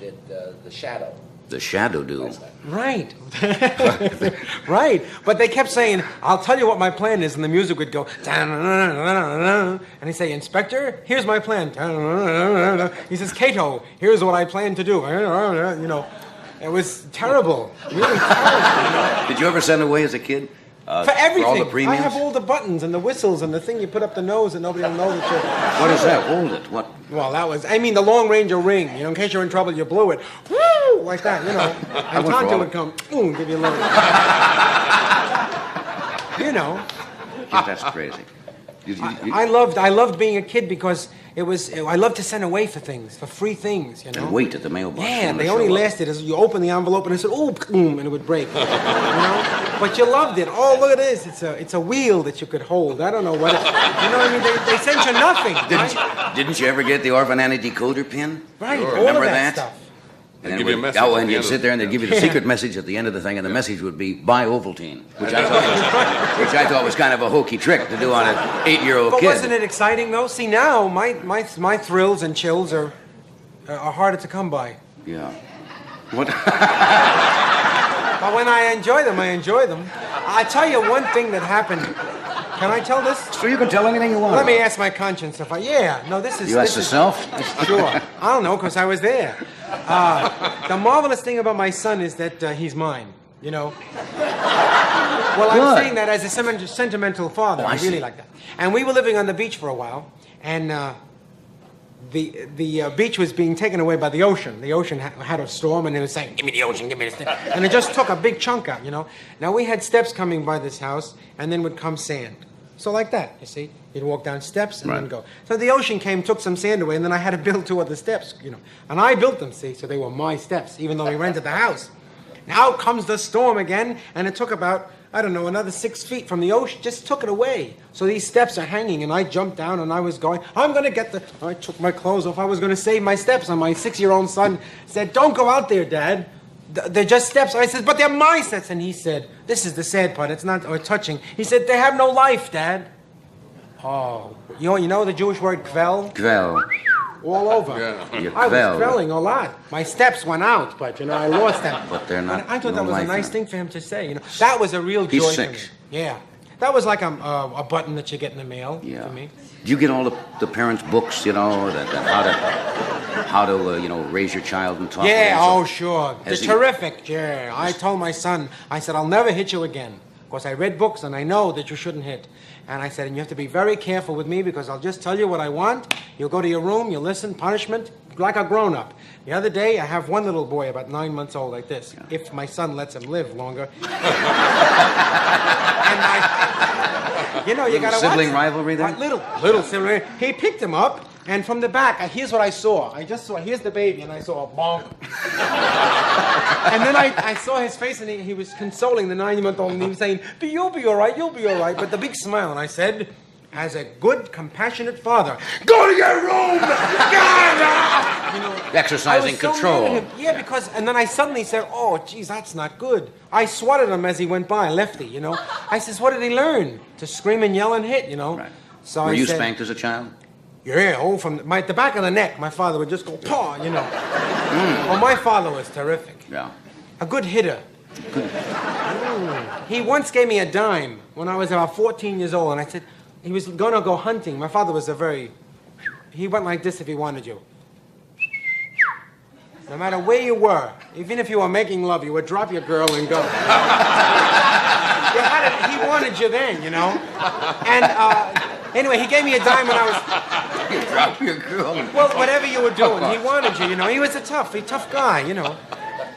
Did The Shadow. The Shadow do. Right. Right. But they kept saying, I'll tell you what my plan is, and the music would go, and he'd say, Inspector, here's my plan. He says, Cato, here's what I plan to do. You know, it was terrible. Really terrible. You know? Did you ever send away as a kid? For everything. For all the premiums? I have all the buttons and the whistles and the thing you put up the nose and nobody will know that you're... What is that? Hold it. What? Well, that was... I mean, the long ranger ring. You know, in case you're in trouble, you blew it. Woo! Like that, you know. And went for all Tonto of would come, give you a little... You know. Yeah, that's crazy. I loved being a kid because I loved to send away for things, for free things, you know. And wait at the mailbox. Yeah, they only lasted as you open the envelope and it said, oh, and it would break. You know? But you loved it. Oh, look at this. It's a wheel that you could hold. I don't know what it, you know what I mean? They sent you nothing. Didn't you ever get the Orphan Annie decoder pin? Right, Sure. all Remember of that that? stuff. And give you a message Oh, at and the you'd end sit of there and they'd give you the Yeah. secret message at the end of the thing, and the message would be, buy Ovaltine, which I thought was kind of a hokey trick to do on an 8-year-old But kid. wasn't it exciting, though? See, now my thrills and chills are harder to come by. Yeah. What? But when I enjoy them, I enjoy them. I tell you one thing that happened. Can I tell this? So you can tell anything you want. Let me ask my conscience if I... Yeah, no, this is... You asked this is- yourself? Sure. I don't know, because I was there. The marvelous thing about my son is that he's mine, you know. Well, I'm Good. saying that as a sentimental father. Oh, I I really see. like that. And we were living on the beach for a while, and the beach was being taken away by the ocean. The ocean had a storm, and it was saying, give me the ocean, give me this thing. And it just took a big chunk out, you know. Now, we had steps coming by this house, and then would come sand. So like that, you see. You'd walk down steps and then go. So the ocean came, took some sand away, and then I had to build 2 other steps, you know. And I built them, see, so they were my steps, even though we rented the house. Now comes the storm again, and it took about, I don't know, another 6 feet from the ocean, just took it away. So these steps are hanging, and I jumped down, and I was going, I'm going to get the... I took my clothes off. I was going to save my steps, and my 6-year-old son said, don't go out there, Dad. They're just steps. I said, but they're my steps. And he said, this is the sad part. It's not touching. He said, they have no life, Dad. Oh, you know the Jewish word kvel? Kvel. All over. You're I was kvel. kvelling a lot. My steps went out, but, you know, I lost them. But they're not. I thought no that was a life nice in it. thing for him to say. You know, that was a real joy He's for me. 6. Yeah. That was like a button that you get in the mail Yeah. for me. Do you get all the parents' books, you know, that how to you know, raise your child and talk to Yeah, them? oh, sure. They're Has he- terrific. Yeah. I told my son, I said, I'll never hit you again. Because I read books and I know that you shouldn't hit. And I said, and you have to be very careful with me because I'll just tell you what I want. You'll go to your room, you'll listen, punishment, like a grown-up. The other day, I have one little boy about 9 months old like this, if my son lets him live longer. You know, you Little gotta sibling watch rivalry there? Little sibling. He picked him up, and from the back, here's what I saw. I just saw, here's the baby, and I saw a bonk. And then I saw his face, and he was consoling the 9-month-old, and he was saying, you'll be all right, you'll be all right. But the big smile, and I said, as a good, compassionate father, go to your room! You know, Exercising I was so control. mad at him. Yeah, because, and then I suddenly said, oh, geez, that's not good. I swatted him as he went by, lefty, you know. I says, what did he learn? To scream and yell and hit, you know. Right. So Were I you said, spanked as a child? yeah, from the back of the neck, my father would just go, paw, you know. Well, my father was terrific. Yeah. A good hitter. He once gave me a dime when I was about 14 years old, and I said he was going to go hunting. My father was he went like this if he wanted you. No matter where you were, even if you were making love, you would drop your girl and go. He wanted you then, you know. And anyway, he gave me a dime when I was... You drop your girl. Well, whatever you were doing, he wanted you, you know. He was a tough guy, you know.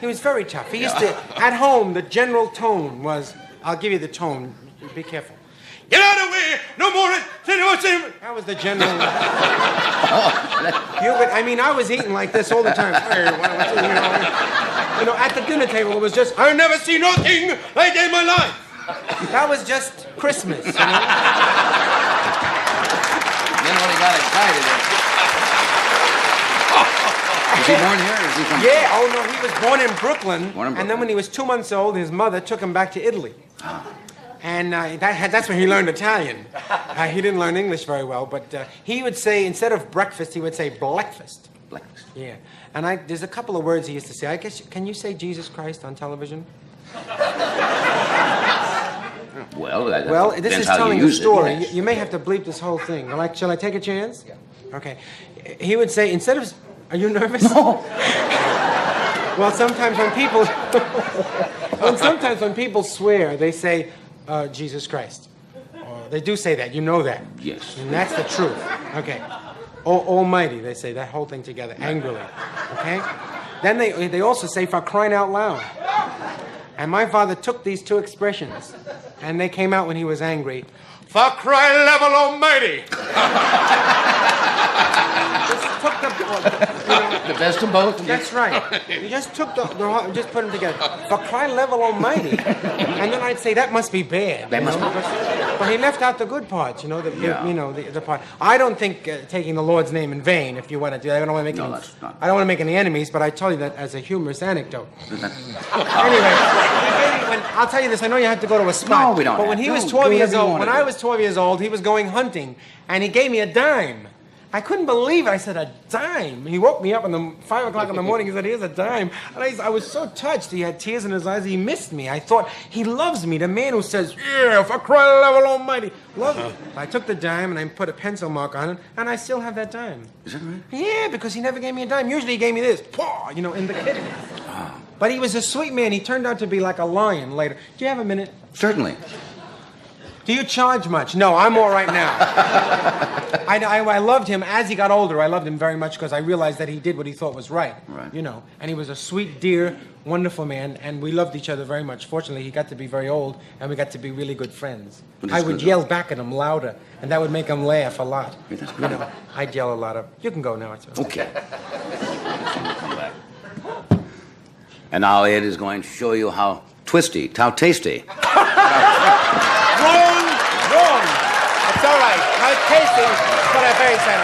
He was very tough. He used to, at home, the general tone was, I'll give you the tone, be careful. Get out of the way, no more, that was the general. I mean, I was eating like this all the time. You know, at the dinner table, it was just, I never seen nothing like in my life. That was just Christmas, you know? Then when he got excited... Was he born here or is he from... Yeah, oh no, he was born in Brooklyn. And then when he was 2 months old, his mother took him back to Italy. And that's when he learned Italian. He didn't learn English very well, but he would say, instead of breakfast, he would say breakfast. Breakfast. Yeah. And there's a couple of words he used to say. I guess, can you say Jesus Christ on television? Well, this is telling a story. Yes. You may have to bleep this whole thing. Shall I take a chance? Yeah. Okay. He would say, instead of... Are you nervous? No. Well, sometimes when people swear, they say, Jesus Christ. They do say that. You know that. Yes. And that's the truth. Okay. Almighty, they say that whole thing together, angrily. Okay? Then they also say, for crying out loud. And my father took these two expressions, and they came out when he was angry. For crying level almighty! Just took the best of both. That's right. You just took just put them together. For crying level almighty. And then I'd say, that must be bad. That must be bad. But he left out the good parts, you know, the part. I don't think taking the Lord's name in vain, if you want to do that. I don't want to make any enemies, but I tell you that as a humorous anecdote. Anyway, I'll tell you this. I know you have to go to a spot. No, we don't. But when he was 12 years old, when I was 12 years old, he was going hunting, and he gave me a dime. I couldn't believe it. I said, a dime? He woke me up at 5 o'clock in the morning. He said, here's a dime. And I was so touched. He had tears in his eyes. He missed me. I thought, he loves me. The man who says, yeah, for crying level almighty. Love me. I took the dime and I put a pencil mark on it, and I still have that dime. Is that right? Yeah, because he never gave me a dime. Usually he gave me this, you know, in the kidney. But he was a sweet man. He turned out to be like a lion later. Do you have a minute? Certainly. Do you charge much? No, I'm all right now. I loved him as he got older. I loved him very much because I realized that he did what he thought was right. You know, and he was a sweet, dear, wonderful man, and we loved each other very much. Fortunately, he got to be very old, and we got to be really good friends. I would yell back at him louder, and that would make him laugh a lot. You know, I'd yell a lot. You can go now. It's okay. And now Ed is going to show you how tasty. Wrong. It's all right. How tasty, but I'm very sad.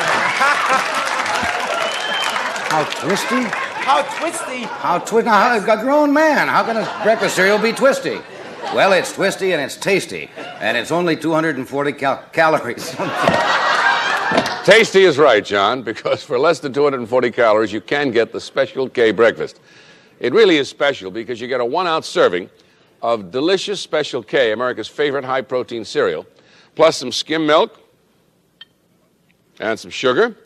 How twisty? How twisty? How twisty? Now, a grown man. How can a breakfast cereal be twisty? Well, it's twisty and it's tasty, and it's only 240 calories. Tasty is right, John, because for less than 240 calories, you can get the Special K breakfast. It really is special because you get a 1-ounce serving of delicious Special K, America's favorite high-protein cereal, plus some skim milk and some sugar,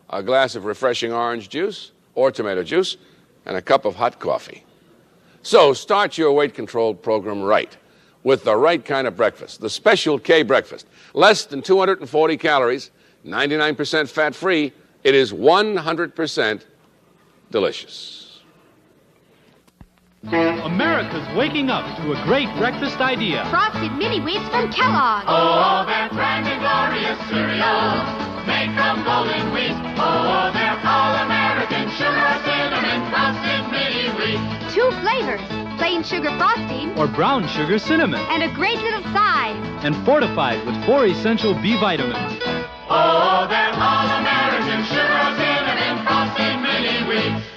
a glass of refreshing orange juice or tomato juice, and a cup of hot coffee. So start your weight control program right with the right kind of breakfast, the Special K breakfast. Less than 240 calories, 99% fat-free. It is 100% delicious. America's waking up to a great breakfast idea. Frosted mini wheats from Kellogg's. Oh, they're grand and glorious cereals. Make them golden wheats. Oh, they're all-American sugar or cinnamon frosted mini wheats. 2 flavors, plain sugar frosting or brown sugar cinnamon. And a great little size. And fortified with 4 essential B vitamins. Oh, they're all-American sugar or cinnamon frosted mini wheats.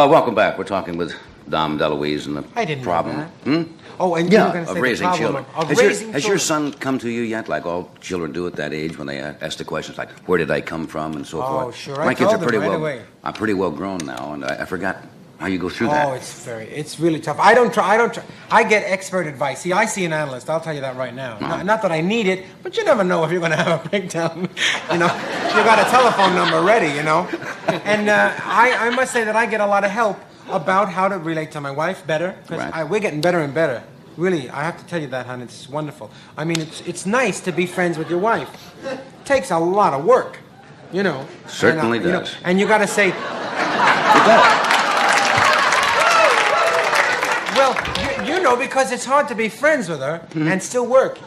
Welcome back. We're talking with Dom DeLuise and the I didn't know problem. that. Oh, and you were going to say of raising the problem children. Has your son come to you yet, like all children do at that age, when they ask the questions like, "Where did I come from?" and so forth? Oh, sure. My kids are pretty right well. away. I'm pretty well grown now, and I forgot how you go through that. Oh, it's really tough. I don't try. I get expert advice. See, I see an analyst. I'll tell you that right now. Not that I need it, but you never know if you're going to have a breakdown. You know, you got a telephone number ready. You know, and I must say that I get a lot of help about how to relate to my wife better, because we're getting better and better. Really, I have to tell you that, hon. It's wonderful. I mean, it's nice to be friends with your wife. It takes a lot of work, you know. Certainly and, does. You know, and you got to say. It does. Well, you know, because it's hard to be friends with her and still work.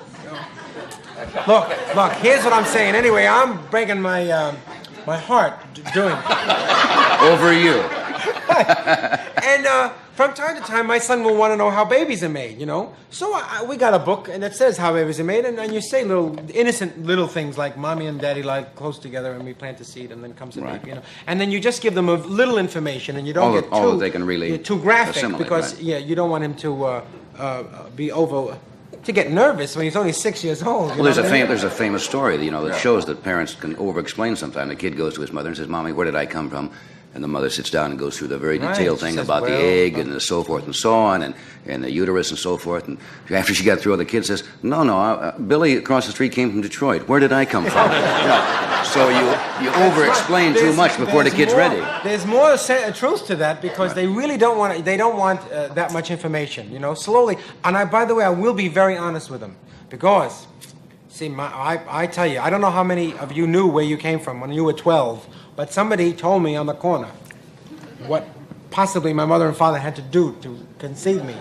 Look, here's what I'm saying. Anyway, I'm breaking my heart doing it. Over you. And from time to time, my son will want to know how babies are made, you know. So we got a book, and it says how babies are made, and you say innocent little things like mommy and daddy lie close together, and we plant a seed, and then comes a baby, you know. And then you just give them a little information, and you don't get all that they can really too graphic, assimilate, because you don't want him to to get nervous when he's only 6 years old. Well, there's a famous story, you know, that shows that parents can over-explain sometimes. The kid goes to his mother and says, "Mommy, where did I come from?" And the mother sits down and goes through the very detailed thing about the egg and so forth and so on, and the uterus and so forth. And after she got through, the kid says, "No, Billy across the street came from Detroit. Where did I come from?" So you over-explain too much before the kid's ready. There's more truth to that, because they really don't want that much information. You know, slowly. And by the way, I will be very honest with them, because see, I tell you, I don't know how many of you knew where you came from when you were 12. But somebody told me on the corner what possibly my mother and father had to do to conceive me.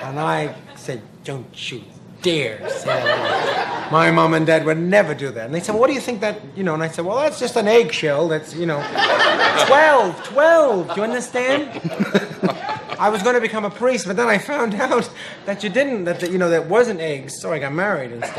And I said, "Don't you dare say that. My mom and dad would never do that." And they said, "Well, what do you think that, you know?" And I said, "Well, that's just an eggshell. That's, you know, 12. Do you understand?" I was going to become a priest, but then I found out that you didn't, that wasn't eggs, so I got married instead.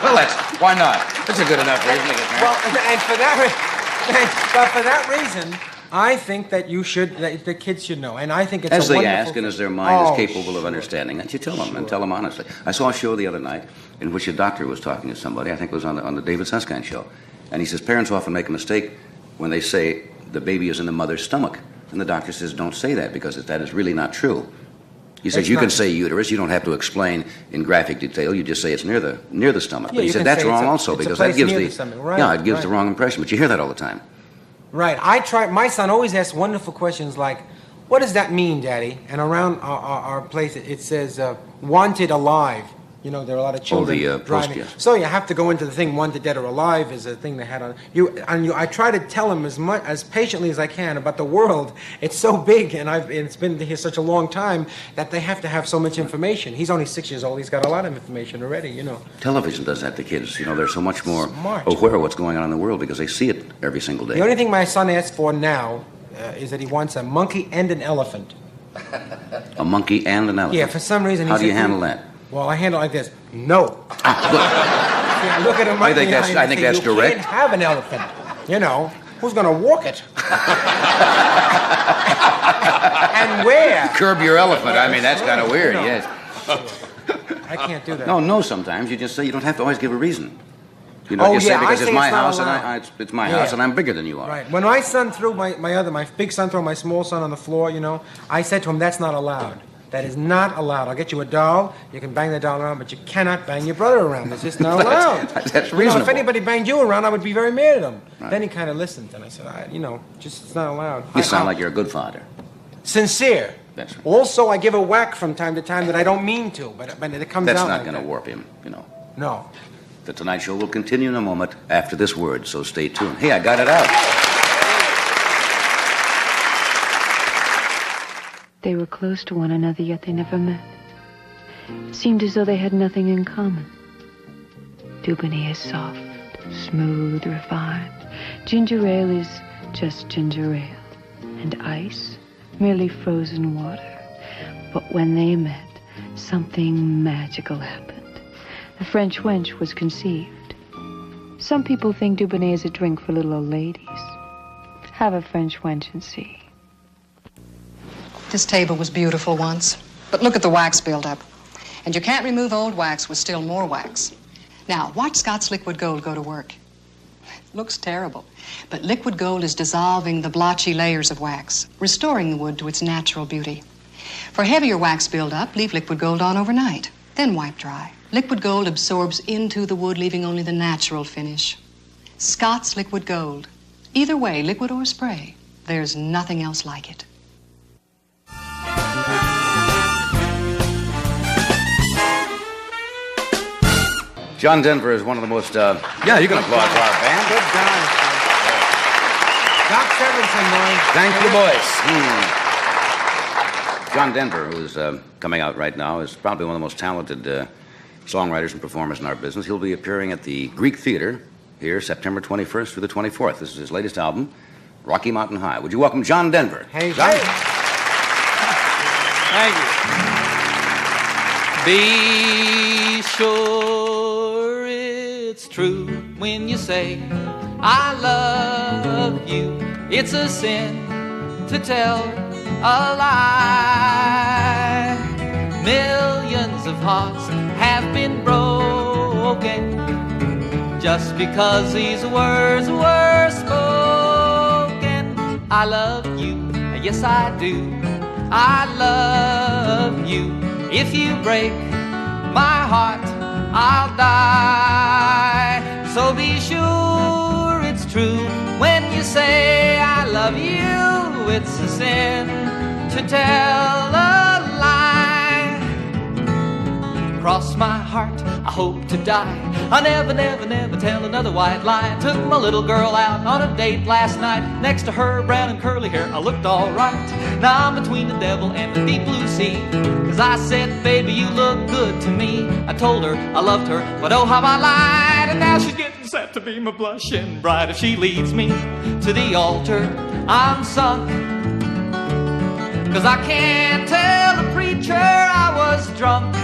Well, why not? That's a good enough reason to get married. Well, and for that reason, I think that the kids should know, and I think it's as they wonderful ask, and as their mind is capable of understanding that, you tell them and tell them honestly. I saw a show the other night in which a doctor was talking to somebody. I think it was on the David Susskind show, and he says parents often make a mistake when they say the baby is in the mother's stomach, and the doctor says don't say that, because that is really not true. He says you can say uterus. You don't have to explain in graphic detail. You just say it's near the stomach. Yeah, but he said that's wrong also, because that gives it gives the wrong impression. But you hear that all the time. Right. My son always asks wonderful questions like, "What does that mean, Daddy?" And around our place it says "wanted alive." You know, there are a lot of children driving. Post, yes. So you have to go into the thing, "wanted dead or alive" is a thing they had on you. And I try to tell him as patiently as I can about the world. It's so big, and it's been here such a long time that they have to have so much information. He's only 6 years old. He's got a lot of information already, you know. Television does that to kids. You know, they're so much more aware of what's going on in the world because they see it every single day. The only thing my son asks for now is that he wants a monkey and an elephant. A monkey and an elephant? Yeah, for some reason. How do you handle that? Well, I handle it like this. No. See, I look at him. I think that's direct. You can't have an elephant. You know, who's going to walk it? And where? Curb your elephant. I mean, that's kind of weird. No. Yes. I can't do that. No. Sometimes you just say you don't have to always give a reason. You know, say because it's my house and it's my house and I'm bigger than you are. Right. When my son threw my big son threw my small son on the floor, you know, I said to him, "That's not allowed. That is not allowed. I'll get you a doll. You can bang the doll around, but you cannot bang your brother around. It's just not allowed." That's reasonable. You know, if anybody banged you around, I would be very mad at him. Right. Then he kind of listened, and I said, it's not allowed. You sound like you're a good father. Sincere. That's right. Also, I give a whack from time to time that I don't mean to, but it comes out. That's not like going to warp him, you know. No. The Tonight Show will continue in a moment after this word, so stay tuned. Hey, I got it out. They were close to one another, yet they never met. It seemed as though they had nothing in common. Dubonnet is soft, smooth, refined. Ginger ale is just ginger ale. And ice, merely frozen water. But when they met, something magical happened. The French wench was conceived. Some people think Dubonnet is a drink for little old ladies. Have a French wench and see. This table was beautiful once, but look at the wax buildup. And you can't remove old wax with still more wax. Now, watch Scott's Liquid Gold go to work. Looks terrible, but Liquid Gold is dissolving the blotchy layers of wax, restoring the wood to its natural beauty. For heavier wax buildup, leave Liquid Gold on overnight, then wipe dry. Liquid Gold absorbs into the wood, leaving only the natural finish. Scott's Liquid Gold. Either way, liquid or spray, there's nothing else like it. John Denver is one of the most, yeah, you can applaud for our band. Good guy. Doc Severinsen, boy. Thank you, boys. John Denver, who's coming out right now, is probably one of the most talented songwriters and performers in our business. He'll be appearing at the Greek Theater here September 21st through the 24th. This is his latest album, Rocky Mountain High. Would you welcome John Denver? Hey, John? Thank you. Be sure it's true when you say I love you. It's a sin to tell a lie. Millions of hearts have been broken just because these words were spoken. I love you, yes I do. I love you. If you break my heart, I'll die. So be sure it's true when you say I love you. It's a sin to tell a lie. Cross my heart, I hope to die. I never, never, never tell another white lie. Took my little girl out on a date last night. Next to her, brown and curly hair, I looked all right. Now I'm between the devil and the deep blue sea. Cause I said, baby, you look good to me. I told her I loved her, but oh how I lied. And now she's getting set to be my blushing bride. If she leads me to the altar, I'm sunk. Cause I can't tell the preacher I was drunk.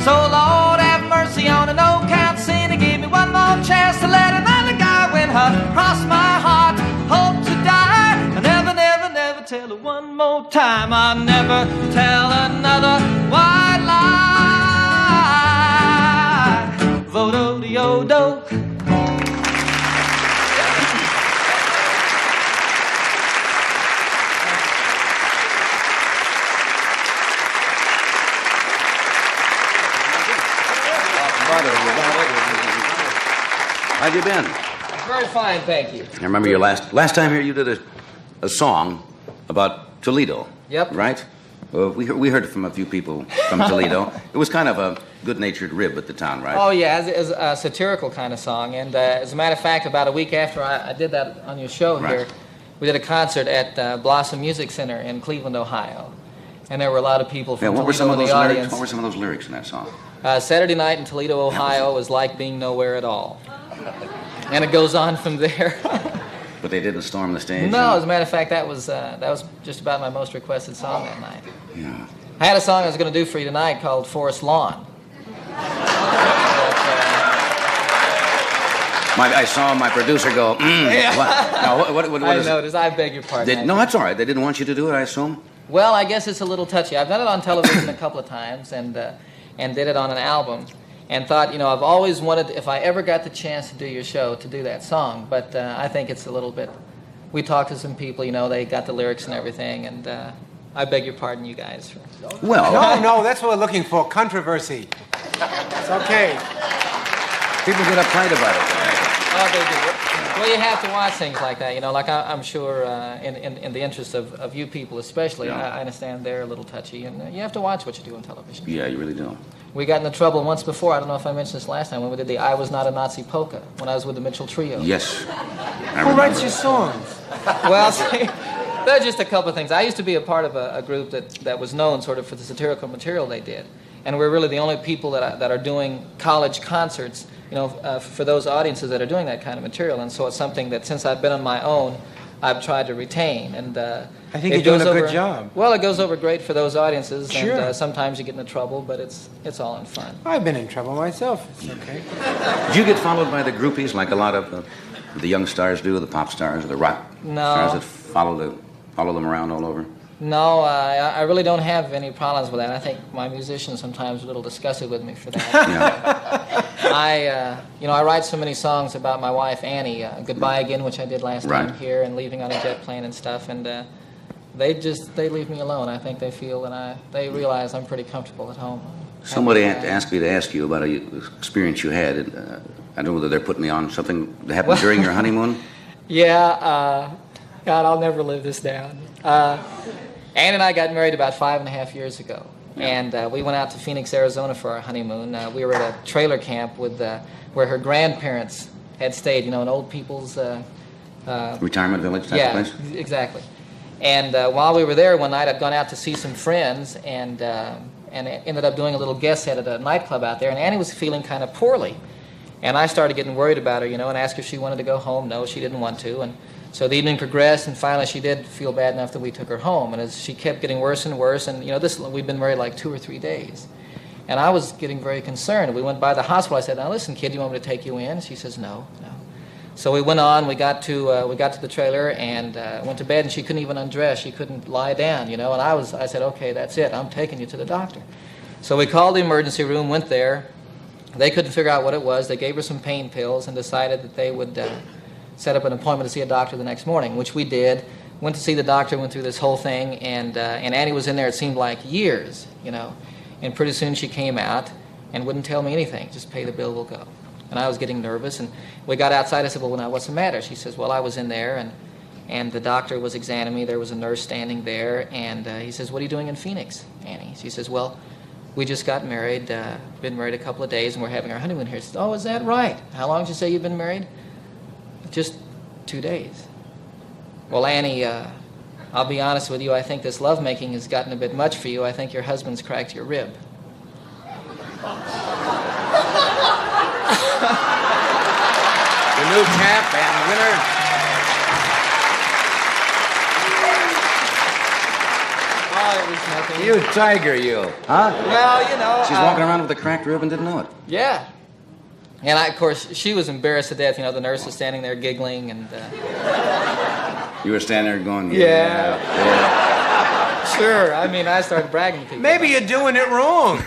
So Lord have mercy on a no-count sin and give me one more chance to let another guy win her. Cross my heart, hope to die. I never, never, never tell her one more time. I'll never tell another white lie. Vodo-de-o-do. How have you been? Very fine, thank you. I remember your last time here you did a song about Toledo. Yep. Right? We heard it from a few people from Toledo. It was kind of a good-natured rib at the town, right? Oh, yeah, as a satirical kind of song. And as a matter of fact, about a week after I did that on your show here, we did a concert at Blossom Music Center in Cleveland, Ohio. And there were a lot of people from Toledo in the audience. What were some of those lyrics in that song? Saturday night in Toledo, Ohio was like being nowhere at all. And it goes on from there. But they didn't storm the stage? No, as a matter of fact, that was just about my most requested song that night. Yeah. I had a song I was going to do for you tonight called Forest Lawn. I saw my producer go, Yeah. What I is it? noticed. I beg your pardon. No, that's all right. They didn't want you to do it, I assume? Well, I guess it's a little touchy. I've done it on television a couple of times and did it on an album. And thought, I've always wanted, if I ever got the chance to do your show, to do that song. But I think it's a little bit... We talked to some people, they got the lyrics and everything, and I beg your pardon, you guys. Well... No, that's what we're looking for, controversy. It's okay. People get uptight about it. Oh, they do. Well, you have to watch things like that, Like I'm sure in the interest of you people especially, Yeah. I understand they're a little touchy, and you have to watch what you do on television. Yeah, you really do. We got into trouble once before, I don't know if I mentioned this last time, when we did the I Was Not a Nazi Polka, when I was with the Mitchell Trio. Yes. Who writes your songs? Well, see, there are just a couple of things. I used to be a part of a group that was known sort of for the satirical material they did. And we're really the only people that are doing college concerts, for those audiences that are doing that kind of material. And so it's something that since I've been on my own, I've tried to retain. And I think you're doing a good job. Well, it goes over great for those audiences. Sure. And sometimes you get into trouble, but it's all in fun. I've been in trouble myself. It's okay. Did you get followed by the groupies like a lot of the young stars do, the pop stars or the rock stars that follow them around all over? No, I really don't have any problems with that. I think my musicians sometimes are a little disgusted with me for that. I write so many songs about my wife Annie, "Goodbye Again," which I did last time here, and "Leaving on a Jet Plane" and stuff, and they leave me alone. I think they feel that they realize I'm pretty comfortable at home. Somebody asked me to ask you about an experience you had. I don't know whether they're putting me on something that happened during your honeymoon. Yeah, God, I'll never live this down. Ann and I got married about 5.5 years ago, and we went out to Phoenix, Arizona for our honeymoon. We were at a trailer camp where her grandparents had stayed, an old people's... retirement village type of place? Yeah, exactly. And while we were there one night, I'd gone out to see some friends, and ended up doing a little guest set at a nightclub out there, and Annie was feeling kind of poorly. And I started getting worried about her, and asked her if she wanted to go home. No, she didn't want to. And so the evening progressed, and finally she did feel bad enough that we took her home. And as she kept getting worse and worse, and we'd been married like 2 or 3 days, and I was getting very concerned. We went by the hospital. I said, "Now listen, kid, you want me to take you in?" She says, "No." So we went on. We got to the trailer and went to bed, and she couldn't even undress. She couldn't lie down, And I said, "Okay, that's it. I'm taking you to the doctor." So we called the emergency room, went there. They couldn't figure out what it was. They gave her some pain pills and decided that they would set up an appointment to see a doctor the next morning, which we did. Went to see the doctor, went through this whole thing, and Annie was in there, it seemed like years, And pretty soon she came out and wouldn't tell me anything. "Just pay the bill, we'll go." And I was getting nervous, and we got outside. I said, "Well, now, what's the matter?" She says, "Well, I was in there, and the doctor was examining me. There was a nurse standing there, and he says, 'What are you doing in Phoenix, Annie?' She says, 'Well, we just got married, been married a couple of days, and we're having our honeymoon here.' She says, 'Oh, is that right? How long did you say you've been married?' 'Just 2 days.' Well, Annie, I'll be honest with you, I think this lovemaking has gotten a bit much for you. I think your husband's cracked your rib." The new champ and winner. Oh, it was nothing. You tiger, you. Huh? Well, She's walking around with a cracked rib and didn't know it. Yeah. And of course, she was embarrassed to death. The nurse was standing there giggling, and... You were standing there going, yeah. Sure. I mean, I started bragging to people. Maybe you're doing it wrong.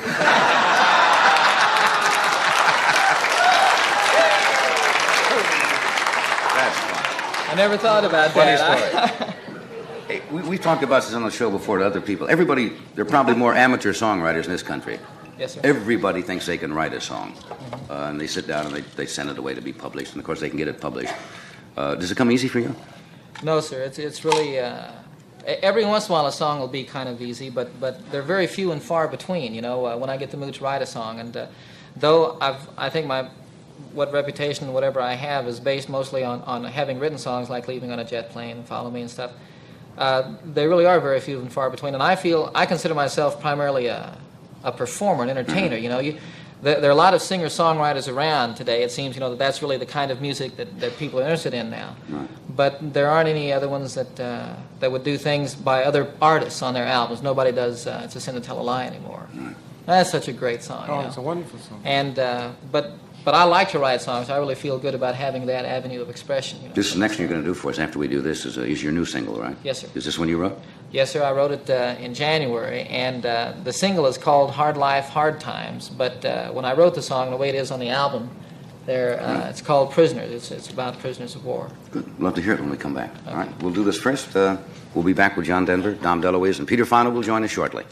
I never thought about Funny that. story. Hey, we've talked about this on the show before to other people. Everybody, there are probably more amateur songwriters in this country. Yes, sir. Everybody thinks they can write a song. And they sit down and they send it away to be published. And, of course, they can get it published. Does it come easy for you? No, sir. It's really... every once in a while a song will be kind of easy, but they're very few and far between, when I get the mood to write a song. And though I think what reputation and whatever I have is based mostly on having written songs like "Leaving on a Jet Plane" and "Follow Me" and stuff, they really are very few and far between. And I consider myself primarily a performer, an entertainer. There are a lot of singer-songwriters around today. It seems, that's really the kind of music that people are interested in now. Right. But there aren't any other ones that would do things by other artists on their albums. Nobody does "It's a Sin to Tell a Lie" anymore. Right. That's such a great song. Oh, it's a wonderful song. And but I like to write songs. I really feel good about having that avenue of expression. This next thing you're going to do for us after we do this is your new single, right? Yes, sir. Is this one you wrote? Yes, sir. I wrote it in January, and the single is called "Hard Life, Hard Times." But when I wrote the song, the way it is on the album, it's called "Prisoners." It's about prisoners of war. Good. Love to hear it when we come back. Okay. All right, we'll do this first. We'll be back with John Denver, Dom DeLuise, and Peter Fonda will join us shortly.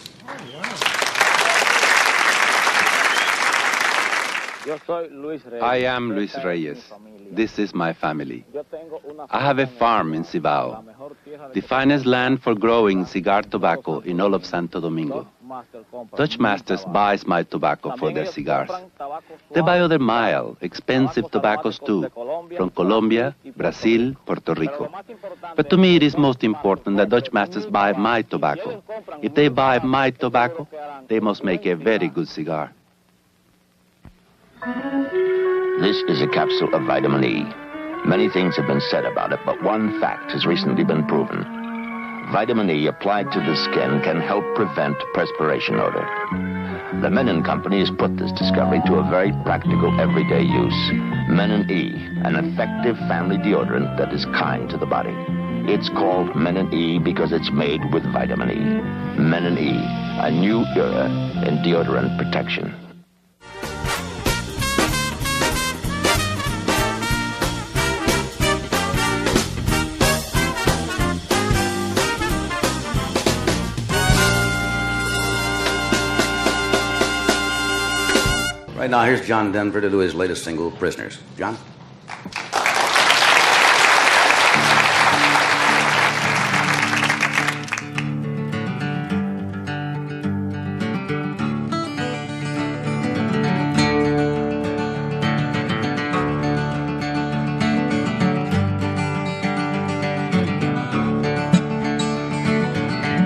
I am Luis Reyes. This is my family. I have a farm in Cibao, the finest land for growing cigar tobacco in all of Santo Domingo. Dutch Masters buys my tobacco for their cigars. They buy other mild, expensive tobaccos too, from Colombia, Brazil, Puerto Rico. But to me it is most important that Dutch Masters buy my tobacco. If they buy my tobacco, they must make a very good cigar. This is a capsule of vitamin E. Many things have been said about it, but one fact has recently been proven. Vitamin E applied to the skin can help prevent perspiration odor. The Menon Company has put this discovery to a very practical, everyday use. Menon E, an effective family deodorant that is kind to the body. It's called Menon E because it's made with vitamin E. Menon E, a new era in deodorant protection. Right now, here's John Denver to do his latest single, Prisoners. John?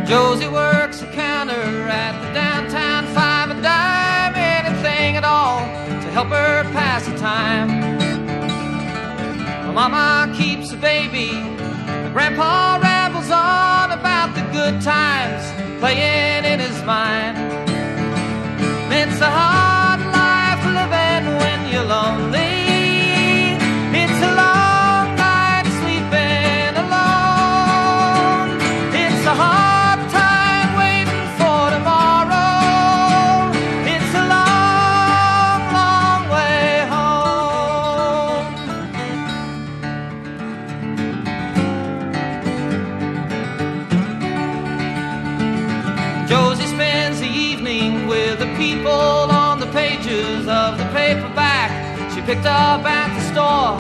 Josie works a counter at the downtown 5 a dime, anything at all to help her pass the time. My mama keeps a baby, my grandpa rambles on about the good times playing in his mind. It's a hard life living when you're lonely. It's a long night sleeping alone. It's a hard Josie spends the evening with the people on the pages of the paperback she picked up at the store.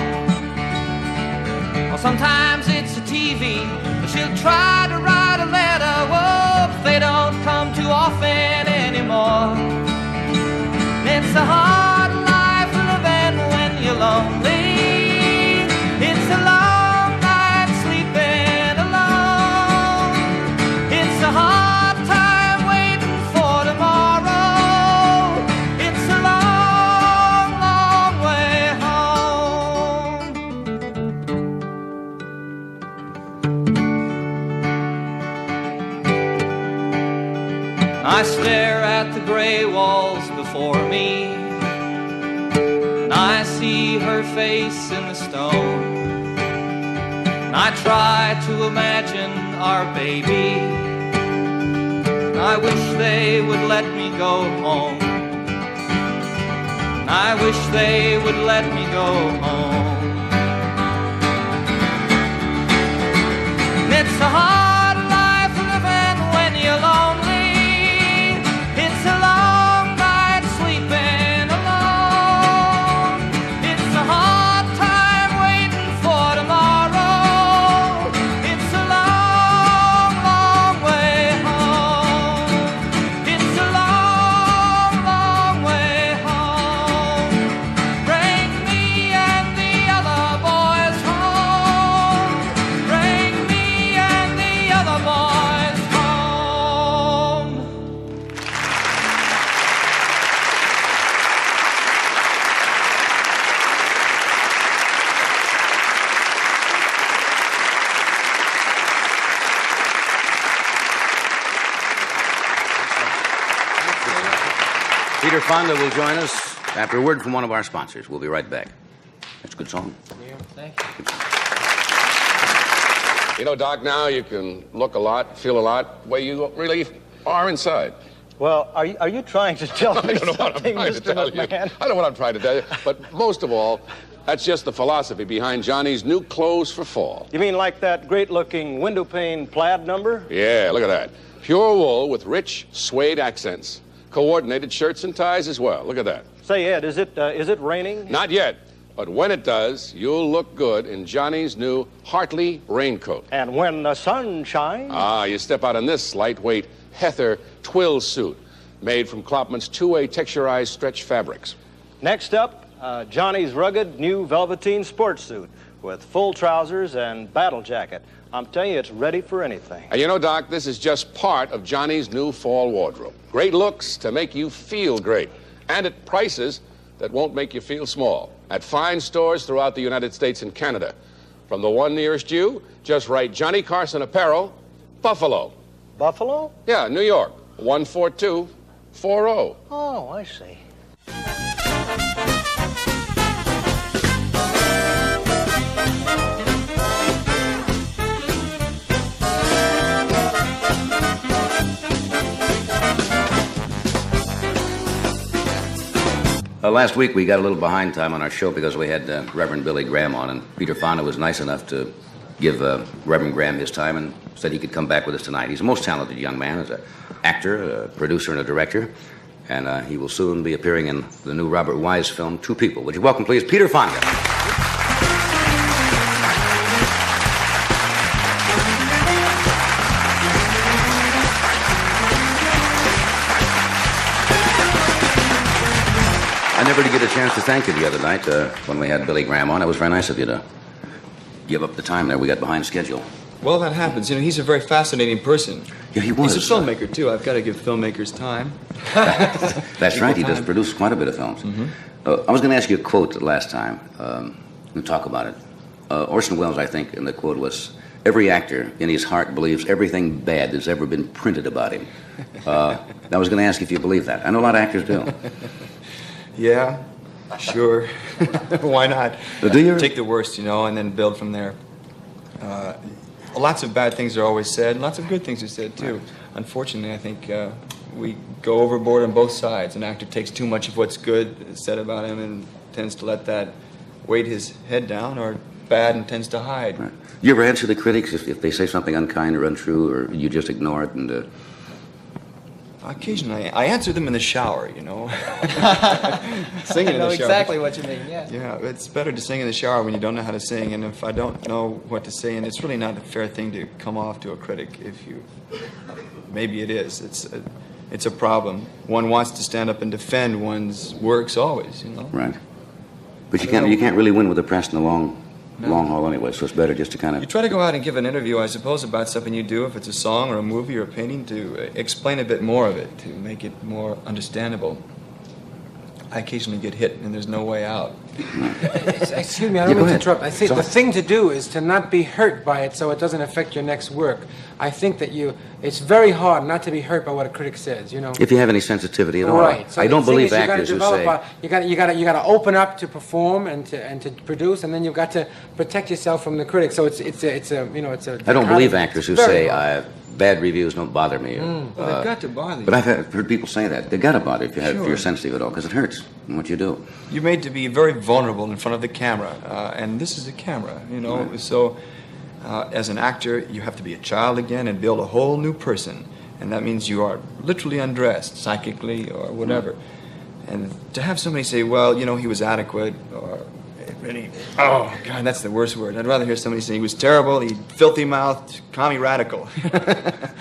Or sometimes it's a TV, but she'll try to write a letter. Whoa, they don't come too often anymore. It's a hard life living when you're lonely. It's a long night sleeping alone. It's a hard I stare at the gray walls before me, and I see her face in the stone. And I try to imagine our baby, and I wish they would let me go home. And I wish they would let me go home. And it's a hard life living when you're lonely. It's a long night sleeping alone. It's a hard time waiting for tomorrow. It's a long, long way home. It's a long, long way home. Bring me and the other boys home. Bring me and the other boys home. Peter Fonda will join us after a word from one of our sponsors. We'll be right back. That's a good song. Yeah, thank you. You know, Doc, now you can look a lot, feel a lot, the way you really are inside. Well, are you trying to tell me I don't know what I'm something, trying to Mr. tell you. McMahon? I know what I'm trying to tell you. But most of all, that's just the philosophy behind Johnny's new clothes for fall. You mean like that great-looking window pane plaid number? Yeah, look at that. Pure wool with rich suede accents. Coordinated shirts and ties as well. Look at that. Say, Ed, is it raining? Not yet. But when it does, you'll look good in Johnny's new Hartley raincoat. And when the sun shines? You step out in this lightweight heather twill suit made from Klopman's two-way texturized stretch fabrics. Next up, Johnny's rugged new velveteen sports suit with full trousers and battle jacket. I'm telling you, it's ready for anything. And you know, Doc, this is just part of Johnny's new fall wardrobe. Great looks to make you feel great, and at prices that won't make you feel small. At fine stores throughout the United States and Canada. From the one nearest you, just write Johnny Carson Apparel, Buffalo. Buffalo? Yeah, New York, 142 4-0. Oh, I see. Last week we got a little behind time on our show because we had Reverend Billy Graham on, and Peter Fonda was nice enough to give Reverend Graham his time and said he could come back with us tonight. He's a most talented young man, as an actor, a producer, and a director, and he will soon be appearing in the new Robert Wise film, Two People. Would you welcome, please, Peter Fonda? I never did get a chance to thank you the other night when we had Billy Graham on. It was very nice of you to give up the time there. We got behind schedule. Well, that happens. You know, he's a very fascinating person. Yeah, he was. He's a filmmaker, too. I've got to give filmmakers time. That's right. He does produce quite a bit of films. Mm-hmm. I was going to ask you a quote last time. We'll talk about it. Orson Welles, I think, in the quote was, "Every actor in his heart believes everything bad that's ever been printed about him." I was going to ask if you believe that. I know a lot of actors do. Yeah, sure. Why not? Do you? Take the worst, you know, and then build from there. Lots of bad things are always said, and lots of good things are said, too. Unfortunately, I think we go overboard on both sides. An actor takes too much of what's good said about him and tends to let that weight his head down, or bad and tends to hide. Right. You ever answer the critics if they say something unkind or untrue, or you just ignore it and... Occasionally, I answer them in the shower, you know. Singing I know in the shower. exactly what you mean, yeah. Yeah, it's better to sing in the shower when you don't know how to sing, and if I don't know what to say, and it's really not a fair thing to come off to a critic if you... Maybe it is. It's a problem. One wants to stand up and defend one's works always, you know. Right. But you can't really win with the press in the long haul anyway, so it's better just to kind of... You try to go out and give an interview, I suppose, about something you do, if it's a song or a movie or a painting, to explain a bit more of it, to make it more understandable. I occasionally get hit, and there's no way out. Excuse me, I don't mean to interrupt. I think the thing to do is to not be hurt by it so it doesn't affect your next work. I think that it's very hard not to be hurt by what a critic says, you know. If you have any sensitivity at all. Right. So I don't believe you actors who say... You got to open up to perform and to produce, and then you've got to protect yourself from the critics. So it's a I don't believe actors who say bad reviews don't bother me. Well, they've got to bother you. But I've heard people say that. They've got to bother if you're sensitive at all, because it hurts in what you do. You're made to be very vulnerable in front of the camera, and this is a camera, you know. Right. So, as an actor, you have to be a child again and build a whole new person, and that means you are literally undressed, psychically or whatever. Right. And to have somebody say, "Well, you know, he was adequate," or really, oh God, that's the worst word. I'd rather hear somebody say he was terrible, he filthy-mouthed, commie radical.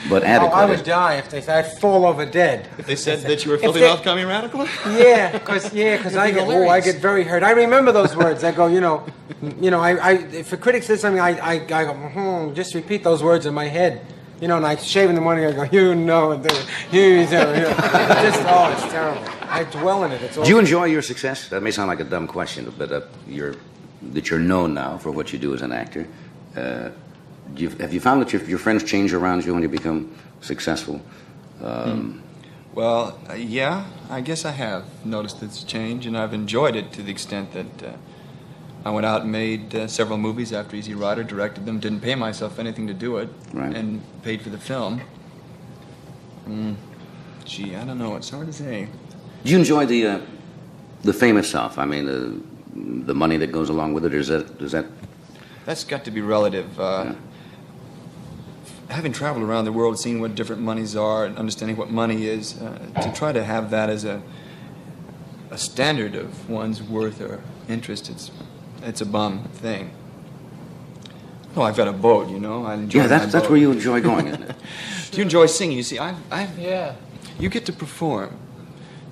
But adequate. I would die if they said I'd fall over dead. If they said that you were filthy-mouthed, commie radical? Yeah, because I get very hurt. I remember those words. I go, if a critic says something, I go, just repeat those words in my head. You know, and I shave in the morning, I go, it's terrible. I dwell in it. Do you enjoy your success? That may sound like a dumb question, but that you're known now for what you do as an actor. Have you found that your friends change around you when you become successful? Well, yeah, I guess I have noticed its change, and I've enjoyed it to the extent that I went out and made several movies after Easy Rider, directed them, didn't pay myself anything to do it, right. And paid for the film. Gee, I don't know. It's hard to say. Do you enjoy the fame itself? I mean, the money that goes along with it, or does that... That's got to be relative. Having traveled around the world, seeing what different monies are, and understanding what money is, to try to have that as a standard of one's worth or interest, it's a bum thing. Oh, I've got a boat, you know. I enjoy that's where you enjoy going, isn't it? Do you enjoy singing? You see, yeah. You get to perform.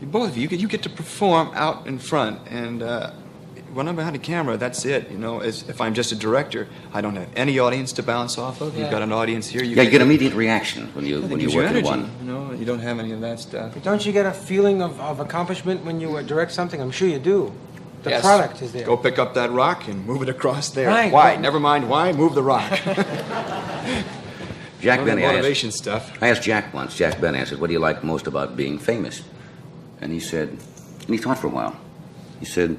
Both of you get to perform out in front, and when I'm behind a camera, that's it. You know, if I'm just a director, I don't have any audience to bounce off of. Yeah. You've got an audience here. You get immediate reaction when you work in one. You know, you don't have any of that stuff. But don't you get a feeling of accomplishment when you direct something? I'm sure you do. The yes. product is there. Go pick up that rock and move it across there. Right. Why? Never mind why. Move the rock. Jack Benny, motivation stuff. I asked Jack once, Jack Benny, I said, what do you like most about being famous? And he said, and he thought for a while, he said,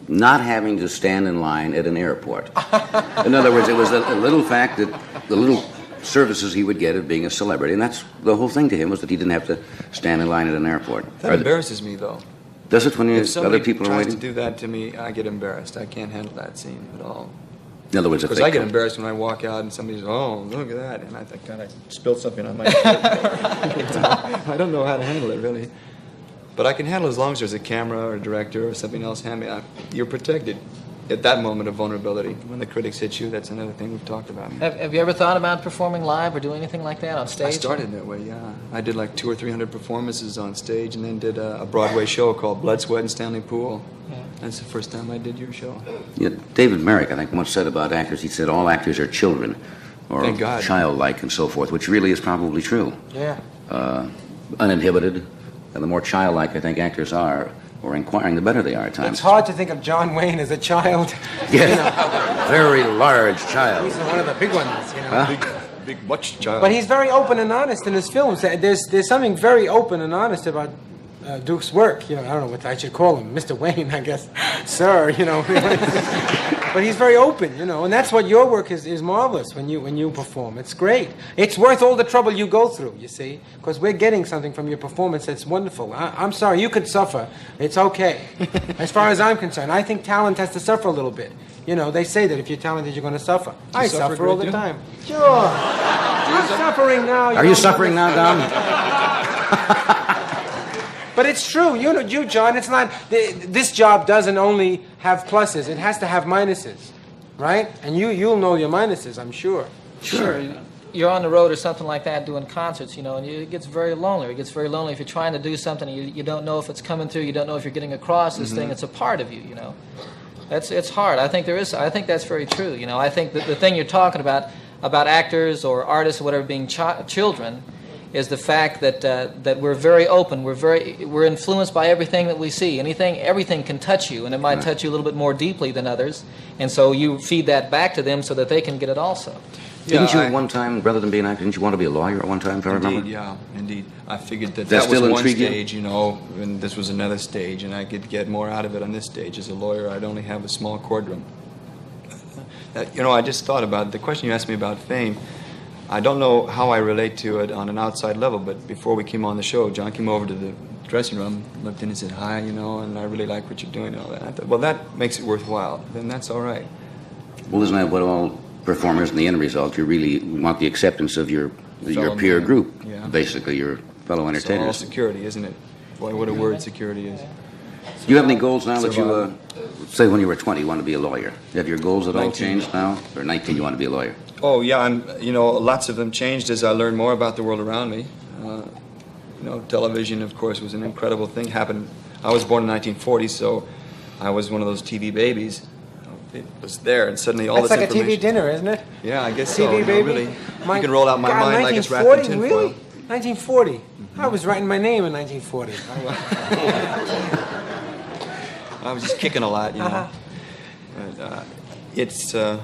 not having to stand in line at an airport. In other words, it was a little fact that the little services he would get of being a celebrity, and that's the whole thing to him, was that he didn't have to stand in line at an airport. That embarrasses me, though. Does it when other people are tries waiting? to do that to me, I get embarrassed. I can't handle that scene at all. In other words, because I get embarrassed when I walk out and somebody's, oh, look at that, and I think, God, I spilled something on my shirt. I don't know how to handle it, really. But I can handle it as long as there's a camera or a director or something else hand me. You're protected at that moment of vulnerability. When the critics hit you, that's another thing we've talked about. Have you ever thought about performing live or doing anything like that on stage? I started that way, yeah. I did like 200 or 300 performances on stage, and then did a Broadway show called Blood, Sweat, and Stanley Pool. Yeah. That's the first time I did your show. Yeah, David Merrick, I think, once said about actors, he said all actors are children, or Thank God. childlike and so forth, which really is probably true. Yeah. Uninhibited, and the more childlike I think actors are, or inquiring, the better they are at times. It's hard to think of John Wayne as a child. Yeah, very large child. He's one of the big ones, you know. Huh? Big much child. But he's very open and honest in his films. There's something very open and honest about Duke's work. You know, I don't know what I should call him, Mr. Wayne, I guess, sir. You know, but he's very open. You know, and that's what your work is marvelous when you perform. It's great. It's worth all the trouble you go through. You see, because we're getting something from your performance that's wonderful. I'm sorry, you could suffer. It's okay, as far as I'm concerned. I think talent has to suffer a little bit. You know, they say that if you're talented, you're going to suffer. I suffer all the time. Sure. I'm suffering now. Are you suffering now, Dom? But it's true. You know, John, it's not... This job doesn't only have pluses. It has to have minuses, right? And you'll know your minuses, I'm sure. Sure. You're on the road or something like that doing concerts, you know, and it gets very lonely. It gets very lonely if you're trying to do something and you don't know if it's coming through. You don't know if you're getting across this thing. It's a part of you, you know. It's hard. I think that's very true. You know, I think that the thing you're talking about actors or artists or whatever being children is the fact that we're very open. We're influenced by everything that we see. Everything can touch you, and it might touch you a little bit more deeply than others. And so you feed that back to them so that they can get it also. Didn't you at one time, rather than being an actor, didn't you want to be a lawyer at one time, if I remember? Yeah, indeed. I figured that That was still one intrigue you? stage, you know, and this was another stage, and I could get more out of it on this stage. As a lawyer, I'd only have a small courtroom. You know, I just thought about the question you asked me about fame. I don't know how I relate to it on an outside level, but before we came on the show, John came over to the dressing room, looked in and said, hi, you know, and I really like what you're doing and all that. And I thought, well, that makes it worthwhile. Then that's all right. Well, isn't that what all performers in the end result, you really want the acceptance of your peer man. group, Yeah. basically, your fellow It's all entertainers. security, isn't it? Boy, what a word security is. Do you have any goals now that you, say when you were 20, you want to be a lawyer? Do you have your goals at all 19. changed now? Or 19, you want to be a lawyer? Oh, yeah, you know, lots of them changed as I learned more about the world around me. You know, television, of course, was an incredible thing. I was born in 1940, so I was one of those TV babies. It was there, and suddenly all That's this like a information... TV dinner, isn't it? Yeah, I guess TV so. You know, baby. really, you can roll out my God, mind like it's wrapped in 1940, tinfoil. really? 1940. I was writing my name in 1940. I was just kicking a lot, you know. But,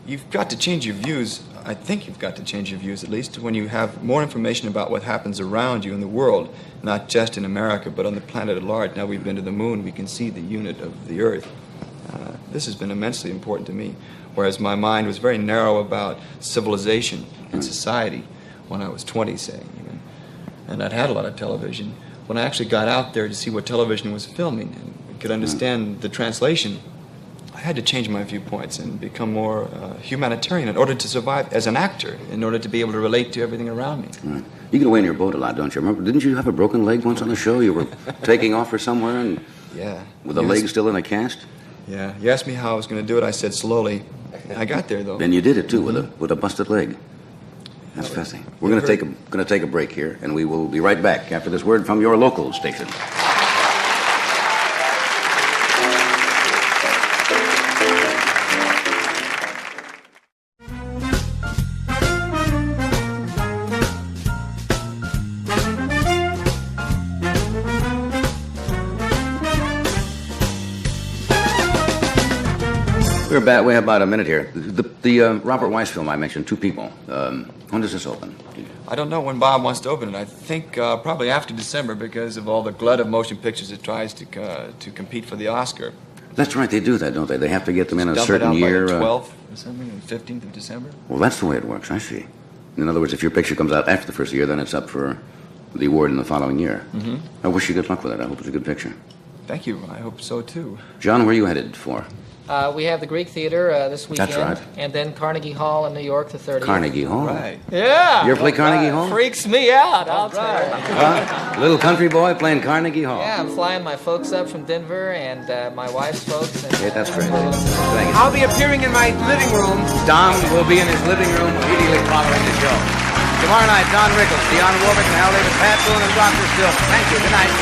you've got to change your views. I think you've got to change your views, at least, when you have more information about what happens around you in the world, not just in America, but on the planet at large. Now we've been to the moon, we can see the unit of the Earth. This has been immensely important to me, whereas my mind was very narrow about civilization and society when I was 20, say. And I'd had a lot of television. When I actually got out there to see what television was filming and could understand the translation, I had to change my viewpoints and become more humanitarian in order to survive as an actor, in order to be able to relate to everything around me. Right. You get away in your boat a lot, don't you? Remember, didn't you have a broken leg once on the show? You were taking off for somewhere and yeah, with the leg still in a cast? Yeah. You asked me how I was going to do it. I said slowly. I got there, though. And you did it, too, with a busted leg. That's fascinating. We're going to take a break here, and we will be right back after this word from your local station. We're we have about a minute here. The Robert Weiss film I mentioned, Two People. When does this open? I don't know when Bob wants to open it. I think probably after December because of all the glut of motion pictures it tries to compete for the Oscar. That's right, they do that, don't they? They have to get them in a Dump certain it out year. by the 12th or something, the 15th of December. Well, that's the way it works, I see. In other words, if your picture comes out after the first year, then it's up for the award in the following year. Mm-hmm. I wish you good luck with it. I hope it's a good picture. Thank you. I hope so, too. John, where are you headed for? We have the Greek Theater this weekend. That's right. And then Carnegie Hall in New York the 30th. Carnegie Hall? Right. Yeah. You ever play Carnegie Hall? Freaks me out, I'll tell you. Little country boy playing Carnegie Hall. Yeah, I'm flying my folks up from Denver and my wife's folks. And, Okay, that's great. Thank you. I'll be appearing in my living room. Don will be in his living room immediately following the show. Tomorrow night, Don Rickles, Dionne Warwick, and Hal David, Pat Boone, and Dr. Stillman. Thank you. Good night.